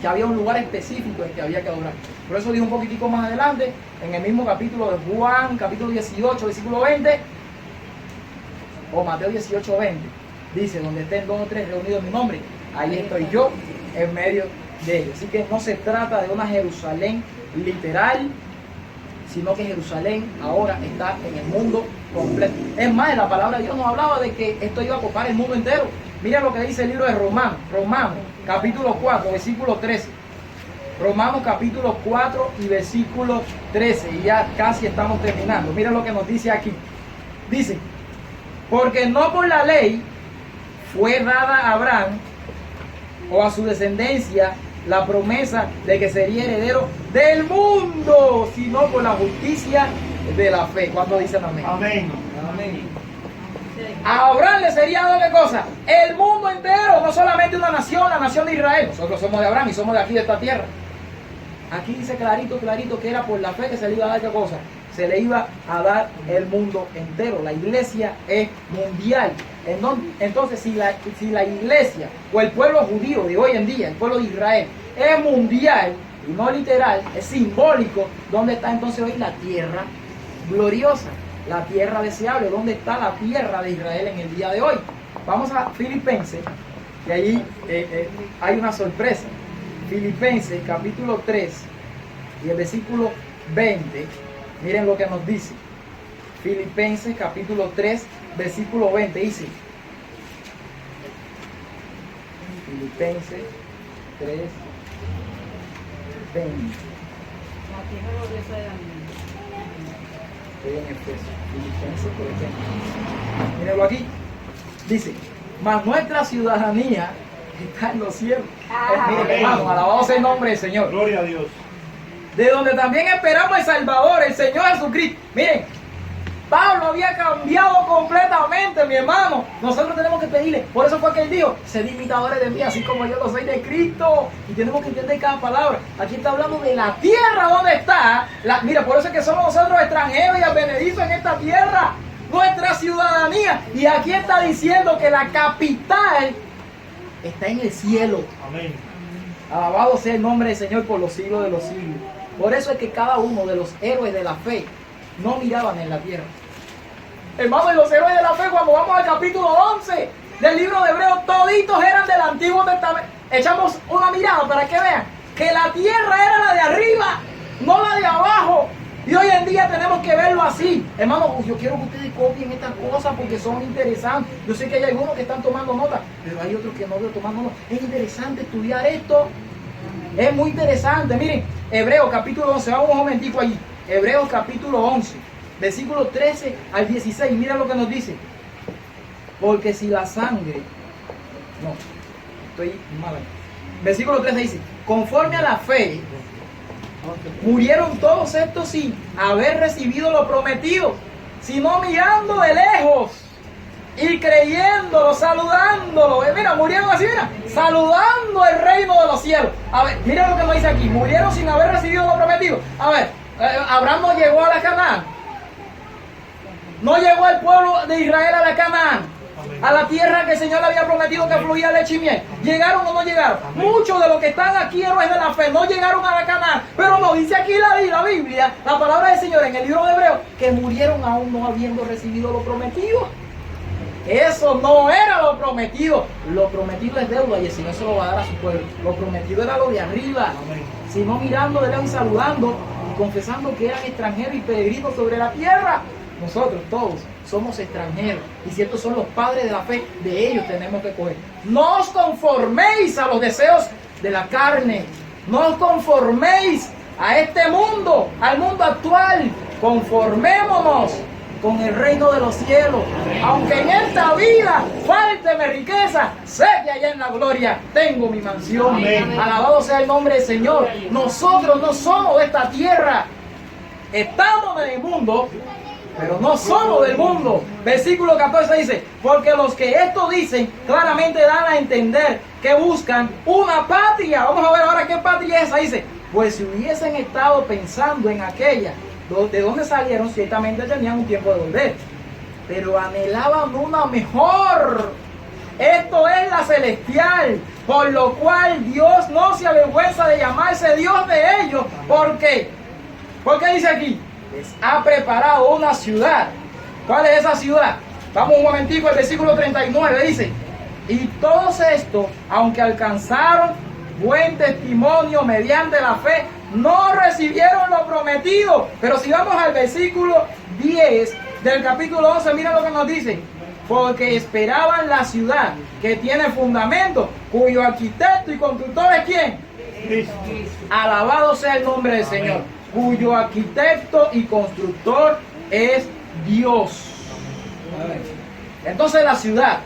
que había un lugar específico en el que había que adorar. Por eso dijo un poquitico más adelante, en el mismo capítulo de Juan, capítulo 18, versículo 20, o Mateo 18, 20, dice, donde estén 2 o 3 reunidos en mi nombre, ahí estoy yo en medio de ellos. Así que no se trata de una Jerusalén literal, sino que Jerusalén ahora está en el mundo completo. Es más, la palabra de Dios nos hablaba de que esto iba a ocupar el mundo entero. Mira lo que dice el libro de Romanos, capítulo 4, versículo 13. Romanos capítulo 4 y versículo 13, y ya casi estamos terminando. Mira lo que nos dice aquí. Dice, porque no por la ley fue dada a Abraham o a su descendencia la promesa de que sería heredero del mundo, sino por la justicia de la fe. ¿Cuándo dicen amén? Amén. Amén. A Abraham le sería dado qué cosa? El mundo entero, no solamente una nación, la nación de Israel. Nosotros somos de Abraham y somos de aquí, de esta tierra. Aquí dice clarito que era por la fe que se le iba a dar qué cosa. Se le iba a dar el mundo entero. La iglesia es mundial. Entonces, si la iglesia o el pueblo judío de hoy en día, el pueblo de Israel, es mundial y no literal, es simbólico, ¿dónde está entonces hoy la tierra gloriosa? La tierra deseable. ¿Dónde está la tierra de Israel en el día de hoy? Vamos a Filipenses, y allí hay una sorpresa. Filipenses capítulo 3 y el versículo 20. Miren lo que nos dice. Filipenses capítulo 3, versículo 20. Dice, Filipenses 3, 20. La tierra gloriosa de Daniel. Estoy en Efesios. Filipenses 3, 20. Mírenlo aquí. Dice, mas nuestra ciudadanía está en los cielos. Miren, hermano, alabado sea el nombre del Señor. Gloria a Dios. De donde también esperamos el Salvador, el Señor Jesucristo. Miren, Pablo había cambiado completamente, mi hermano. Nosotros tenemos que pedirle. Por eso fue que él dijo, sed imitadores de mí, así como yo lo soy de Cristo. Y tenemos que entender cada palabra. Aquí está hablando de la tierra donde está. Mira, por eso es que somos nosotros extranjeros y advenedizos en esta tierra. Nuestra ciudadanía. Y aquí está diciendo que la capital está en el cielo. Amén. Alabado sea el nombre del Señor por los siglos de los siglos. Por eso es que cada uno de los héroes de la fe no miraban en la tierra. Hermanos, los héroes de la fe, cuando vamos al capítulo 11 del libro de Hebreos, toditos eran del Antiguo Testamento. Echamos una mirada para que vean que la tierra era la de arriba, no la de abajo. Y hoy en día tenemos que verlo así. Hermanos, yo quiero que ustedes copien estas cosas porque son interesantes. Yo sé que hay algunos que están tomando nota, pero hay otros que no veo tomando nota. Es interesante estudiar esto. Es muy interesante. Miren, Hebreos capítulo 11, vamos un momentico allí. Hebreos capítulo 11, versículo 13 al 16. Mira lo que nos dice. Porque si la sangre... No, estoy mal ahí. Versículo 13 dice, conforme a la fe, murieron todos estos sin haber recibido lo prometido, sino mirando de lejos y creyéndolo, saludándolo. Mira, murieron así, mira, saludando el reino de los cielos. A ver, mira lo que nos dice aquí. Murieron sin haber recibido lo prometido. A ver, Abraham no llegó a la Canaán. No llegó el pueblo de Israel a la Canaán. a la tierra que el Señor le había prometido que fluía leche y miel? ¿Llegaron o no llegaron? Muchos de los que están aquí, héroes de la fe, no llegaron a la Canaán, pero nos dice aquí la Biblia, la palabra del Señor en el libro de Hebreos, que murieron aún no habiendo recibido lo prometido. Eso no era lo prometido. Lo prometido es deuda y el Señor se lo va a dar a su pueblo. Lo prometido era lo de arriba. Sino mirando de lejos y saludando y confesando que eran extranjeros y peregrinos sobre la tierra. Nosotros todos somos extranjeros. Y si estos son los padres de la fe, de ellos tenemos que coger. No os conforméis a los deseos de la carne. No os conforméis a este mundo, al mundo actual. Conformémonos con el reino de los cielos. Aunque en esta vida fálteme riqueza, sé que allá en la gloria tengo mi mansión. Amén. Alabado sea el nombre del Señor. Nosotros no somos de esta tierra. Estamos en el mundo, pero no somos del mundo. Versículo 14 dice: porque los que esto dicen claramente dan a entender que buscan una patria. Vamos a ver ahora qué patria es esa. Dice: pues si hubiesen estado pensando en aquella de donde salieron, ciertamente tenían un tiempo de volver, pero anhelaban una mejor. Esto es la celestial, por lo cual Dios no se avergüenza de llamarse Dios de ellos. ¿Por qué? Porque dice aquí: les ha preparado una ciudad. ¿Cuál es esa ciudad? Vamos un momentico, el versículo 39 dice: y todos estos, aunque alcanzaron buen testimonio mediante la fe, no recibieron lo prometido. Pero si vamos al versículo 10 del capítulo 11, mira lo que nos dice: porque esperaban la ciudad que tiene fundamento, cuyo arquitecto y constructor es ¿quién? Cristo. Alabado sea el nombre del Señor. Cuyo arquitecto y constructor es Dios. Entonces la ciudad,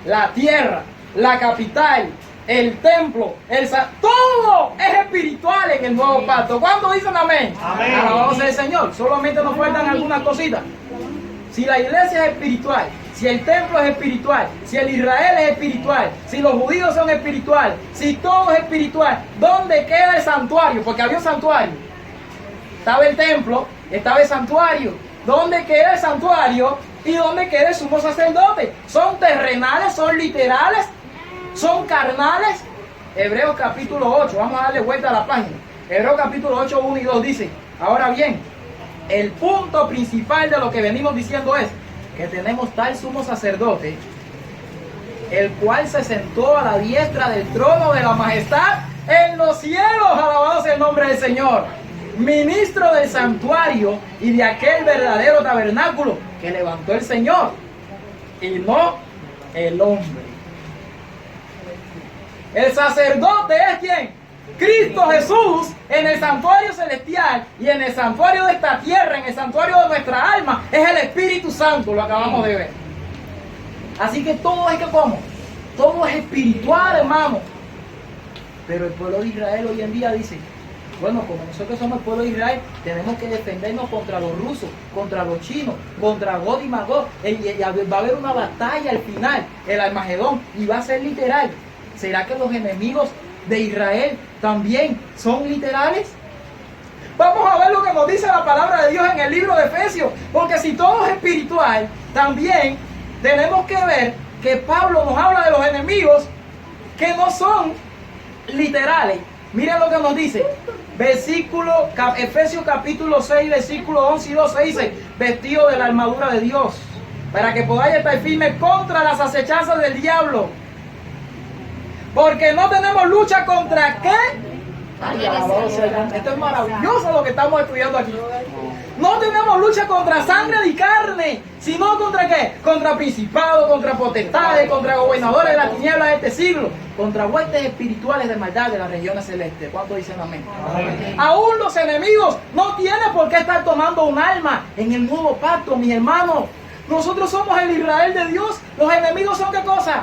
la tierra, la capital, el templo, todo es espiritual en el nuevo pacto. ¿Cuándo dicen amén? Amén. Alabado sea el Señor. Solamente nos faltan algunas cositas. Si la iglesia es espiritual, si el templo es espiritual, si el Israel es espiritual, si los judíos son espirituales, si todo es espiritual, ¿dónde queda el santuario? Porque había un santuario. Estaba el templo, estaba el santuario. ¿Dónde queda el santuario y dónde queda el sumo sacerdote? ¿Son terrenales? ¿Son literales? ¿Son carnales? Hebreos capítulo 8, vamos a darle vuelta a la página. Hebreos capítulo 8, 1 y 2 dice: ahora bien, el punto principal de lo que venimos diciendo es que tenemos tal sumo sacerdote, el cual se sentó a la diestra del trono de la majestad en los cielos. Alabado sea el nombre del Señor. Ministro del santuario y de aquel verdadero tabernáculo que levantó el Señor y no el hombre. El sacerdote es ¿quién? Cristo Jesús en el santuario celestial, y en el santuario de esta tierra, en el santuario de nuestra alma, es el Espíritu Santo, lo acabamos de ver. Así que todo es que ¿cómo? Todo es espiritual, hermano. Pero el pueblo de Israel hoy en día dice: bueno, como nosotros somos el pueblo de Israel, tenemos que defendernos contra los rusos, contra los chinos, contra Gog y Magog. Y va a haber una batalla al final, el Armagedón, y va a ser literal. ¿Será que los enemigos de Israel también son literales? Vamos a ver lo que nos dice la palabra de Dios en el libro de Efesios. Porque si todo es espiritual, también tenemos que ver que Pablo nos habla de los enemigos que no son literales. Miren lo que nos dice. Efesios capítulo 6, versículo 11 y 12 dice: vestido de la armadura de Dios, para que podáis estar firmes contra las acechanzas del diablo. Porque no tenemos lucha contra ¿qué? Ay, alabado sea Dios. Esto es maravilloso lo que estamos estudiando aquí. No tenemos lucha contra sangre ni carne, sino contra ¿qué? Contra principados, contra potestades, contra gobernadores de la tiniebla de este siglo, contra huestes espirituales de maldad de las regiones celestes. ¿Cuántos dicen amén? Amén. Aún los enemigos no tienen por qué estar tomando un arma en el nuevo pacto, mis hermanos. Nosotros somos el Israel de Dios. Los enemigos son ¿qué cosa?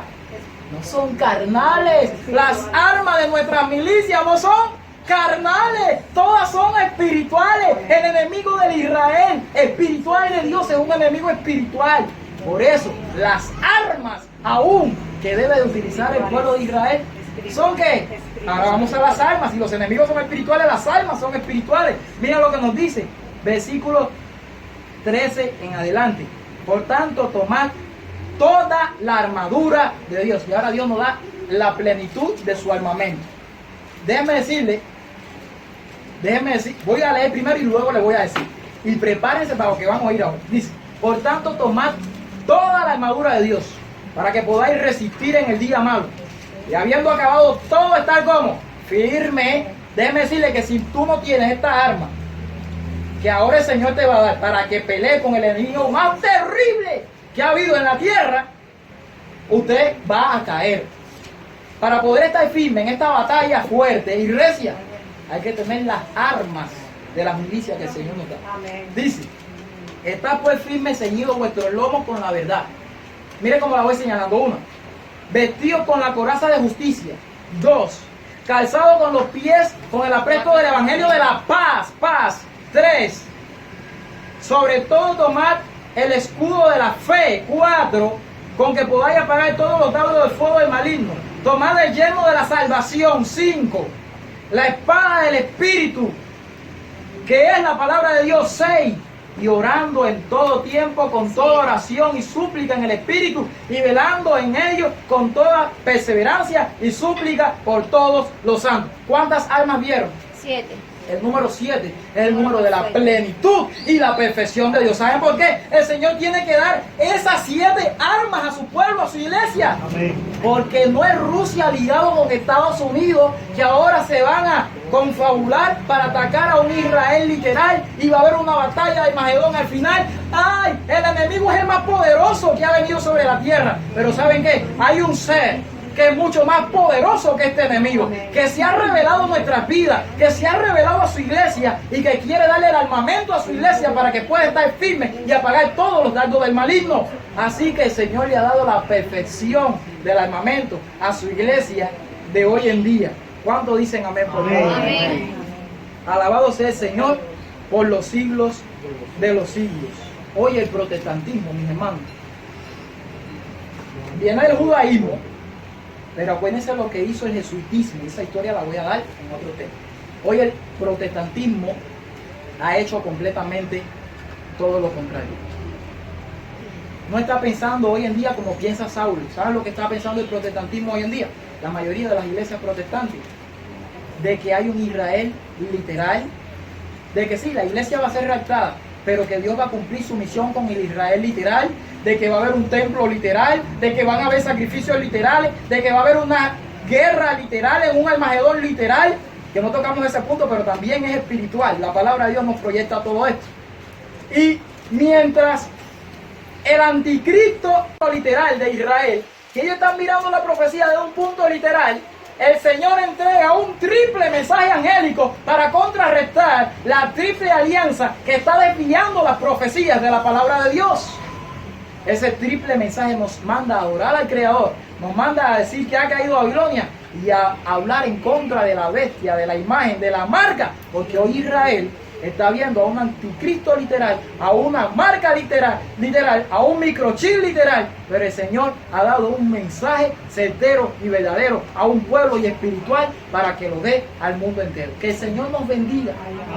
No son carnales. Las armas de nuestras milicias no son carnales, todas son espirituales. El enemigo del Israel espiritual de Dios es un enemigo espiritual. Por eso las armas aún que debe de utilizar el pueblo de Israel son ¿qué? Ahora vamos a las armas. Si los enemigos son espirituales, las armas son espirituales. Mira lo que nos dice versículo 13 en adelante: por tanto, tomad toda la armadura de Dios. Y ahora Dios nos da la plenitud de su armamento. Déjenme decir, voy a leer primero y luego le voy a decir. Y prepárense para lo que vamos a oír ahora. Dice, por tanto, tomad toda la armadura de Dios, para que podáis resistir en el día malo. Y habiendo acabado todo, estar como firme. Déjeme decirle que si tú no tienes esta arma que ahora el Señor te va a dar para que pelee con el enemigo más terrible que ha habido en la tierra, usted va a caer. Para poder estar firme en esta batalla fuerte y recia, hay que tener las armas de la milicia que el Señor nos da. Amén. Dice, está pues firme, ceñido vuestros lomos con la verdad. Mire cómo la voy señalando. 1, vestido con la coraza de justicia. 2, calzado con los pies con el apresto del evangelio de la paz. 3, sobre todo tomad el escudo de la fe. 4, con que podáis apagar todos los dardos del fuego del maligno. Tomad el yelmo de la salvación. 5, la espada del Espíritu, que es la palabra de Dios. 6, y orando en todo tiempo con toda oración y súplica en el Espíritu, y velando en ello con toda perseverancia y súplica por todos los santos. ¿Cuántas almas vieron? 7. El número 7 es el número de la plenitud y la perfección de Dios. ¿Saben por qué? El Señor tiene que dar esas 7 armas a su pueblo, a su iglesia. Amén. Porque no es Rusia ligado con Estados Unidos que ahora se van a confabular para atacar a un Israel literal y va a haber una batalla de Magedón al final. ¡Ay! El enemigo es el más poderoso que ha venido sobre la tierra. Pero ¿saben qué? Hay un ser que es mucho más poderoso que este enemigo, que se ha revelado en nuestras vidas, que se ha revelado a su iglesia y que quiere darle el armamento a su iglesia para que pueda estar firme y apagar todos los dardos del maligno. Así que el Señor le ha dado la perfección del armamento a su iglesia de hoy en día. ¿Cuántos dicen amén por favor? Amén. Alabado sea el Señor por los siglos de los siglos. Hoy el protestantismo, mis hermanos, viene el judaísmo. Pero acuérdense lo que hizo el jesuitismo. Esa historia la voy a dar en otro tema. Hoy el protestantismo ha hecho completamente todo lo contrario. No está pensando hoy en día como piensa Saulo. ¿Saben lo que está pensando el protestantismo hoy en día? La mayoría de las iglesias protestantes. De que hay un Israel literal. De que sí, la iglesia va a ser raptada, pero que Dios va a cumplir su misión con el Israel literal, de que va a haber un templo literal, de que van a haber sacrificios literales, de que va a haber una guerra literal en un Armagedón literal, que no tocamos ese punto, pero también es espiritual. La palabra de Dios nos proyecta todo esto. Y mientras el anticristo literal de Israel, que ellos están mirando la profecía de un punto literal, el Señor entrega un triple mensaje angélico para contrarrestar la triple alianza que está desviando las profecías de la palabra de Dios. Ese triple mensaje nos manda a adorar al Creador, nos manda a decir que ha caído Babilonia y a hablar en contra de la bestia, de la imagen, de la marca, porque hoy Israel está viendo a un anticristo literal, a una marca literal, a un microchip literal, pero el Señor ha dado un mensaje certero y verdadero a un pueblo y espiritual para que lo dé al mundo entero. Que el Señor nos bendiga.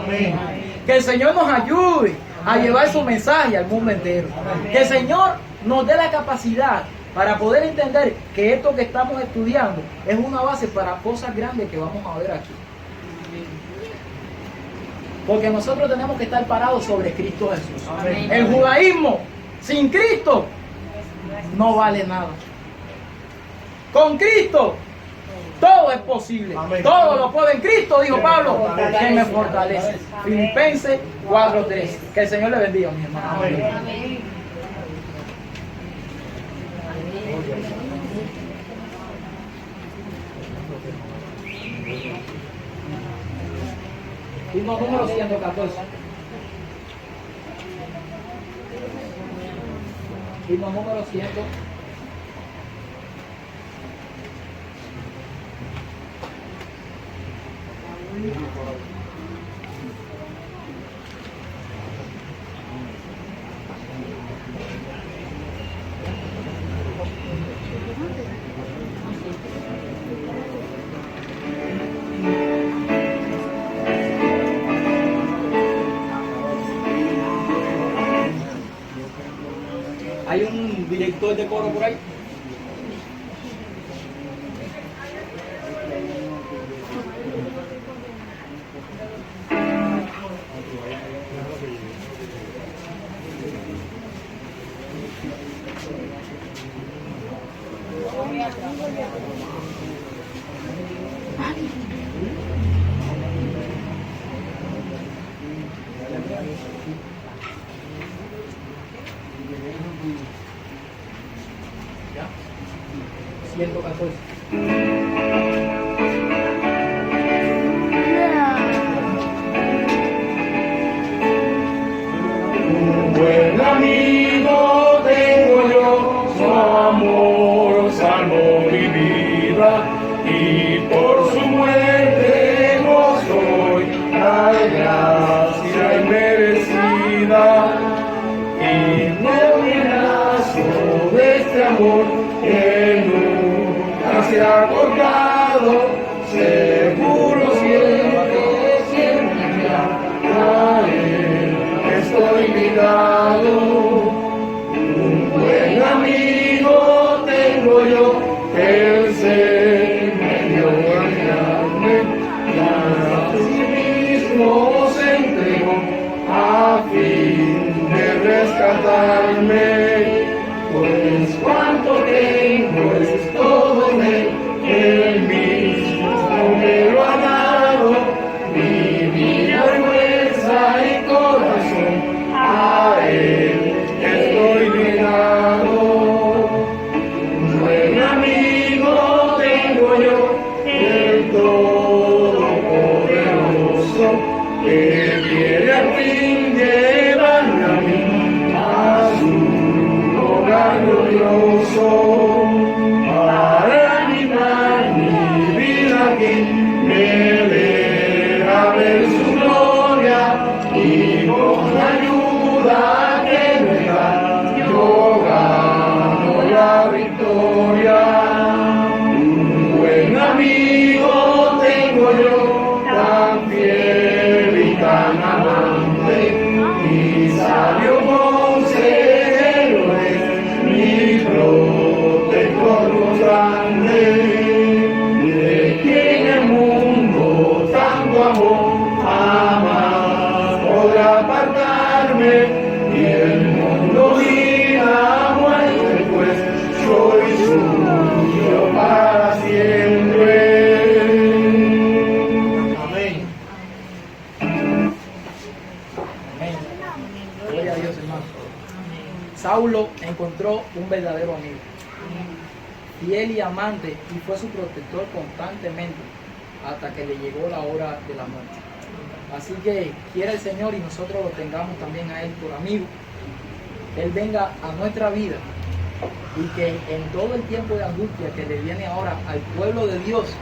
Amén. Que el Señor nos ayude a llevar su mensaje al mundo entero. Que el Señor nos dé la capacidad para poder entender que esto que estamos estudiando es una base para cosas grandes que vamos a ver aquí. Porque nosotros tenemos que estar parados sobre Cristo Jesús. Amén. El judaísmo sin Cristo no vale nada. Con Cristo todo es posible. Amén. Todo lo puedo en Cristo, dijo Pablo, Amén. que me fortalece. Filipenses 4:3. Que el Señor le bendiga, mi hermano. Amén. Amén. Himno número 114. Himno número 100. Hay un director de coro por ahí. ¿Ya? 114. Un buen amigo tengo yo, su amor salvó mi vida y por su muerte gozo la gracia inmerecida. Y no me lazo de este amor que nunca se ha cortado, seguro siempre, siempre a él estoy ligado. Un buen amigo tengo yo, el Señor a guiarme, y a sí mismo se entregó a fin de rescatarme. Pues cuanto tengo es todo de él mismo me lo ha dado, mi vida, fuerza y corazón, a él estoy ligado. Un buen amigo tengo yo, el Todopoderoso, que quiere al fin llevarme a mí a su hogar glorioso, para animar mi vida aquí, me deja ver su gloria y con la ayuda que me da, yo gano la victoria. Un buen amigo tengo yo, tan fiel y tan amante, mi sabio consejero es, mi protector constante, de quien el mundo tanto amó, jamás podrá apartarme, y el mundo dirá muerte, pues soy suyo para siempre. Amén. Amén. Gloria a Dios, hermano. Saulo encontró un verdadero amigo, fiel y amante, y fue su protector constantemente hasta que le llegó la hora de la muerte. Así que quiera el Señor y nosotros lo tengamos también a Él por amigo, que Él venga a nuestra vida y que en todo el tiempo de angustia que le viene ahora al pueblo de Dios, es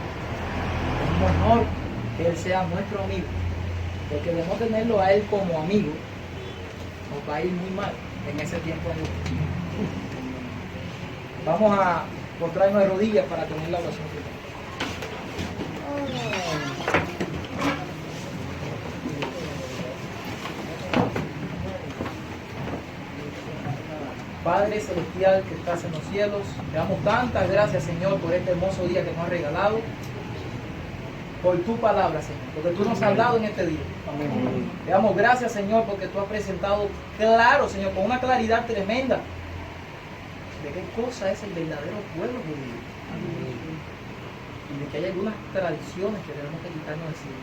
mejor que Él sea nuestro amigo, porque de no tenerlo a Él como amigo, nos va a ir muy mal en ese tiempo de angustia. Vamos a postrarnos de rodillas para tener la oración final. Padre celestial que estás en los cielos, te damos tantas gracias, Señor, por este hermoso día que nos has regalado, por tu palabra, Señor, porque tú nos has hablado en este día. Amén. Te damos gracias, Señor, porque tú has presentado claro, Señor, con una claridad tremenda, de qué cosa es el verdadero pueblo judío. Y de que hay algunas tradiciones que tenemos que quitarnos encima.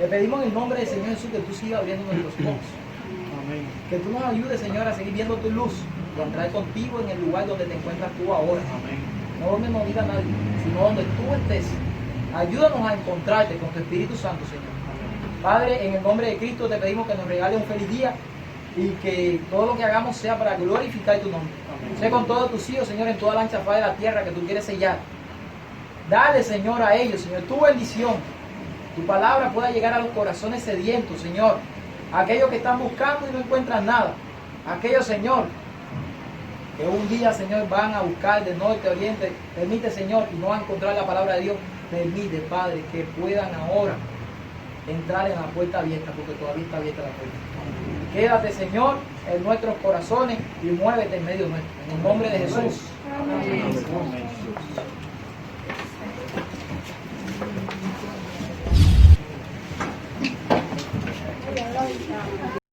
Le pedimos en el nombre del Señor Jesús que tú sigas abriendo nuestros ojos. Amén. Que tú nos ayudes, Señor, a seguir viendo tu luz y a entrar contigo en el lugar donde te encuentras tú ahora. Amén. No donde nos diga nadie, sino donde tú estés. Ayúdanos a encontrarte con tu Espíritu Santo, Señor. Padre, en el nombre de Cristo te pedimos que nos regales un feliz día y que todo lo que hagamos sea para glorificar tu nombre. Sé con todos tus hijos, Señor, en toda la ancha faz de la tierra que tú quieres sellar. Dale, Señor, a ellos, Señor, tu bendición. Tu palabra pueda llegar a los corazones sedientos, Señor. Aquellos que están buscando y no encuentran nada. Aquellos, Señor, que un día, Señor, van a buscar de norte a oriente. Permite, Señor, y no van a encontrar la palabra de Dios. Permite, Padre, que puedan ahora entrar en la puerta abierta, porque todavía está abierta la puerta. Quédate, Señor, en nuestros corazones y muévete en medio nuestro. En el nombre de Jesús. Amén.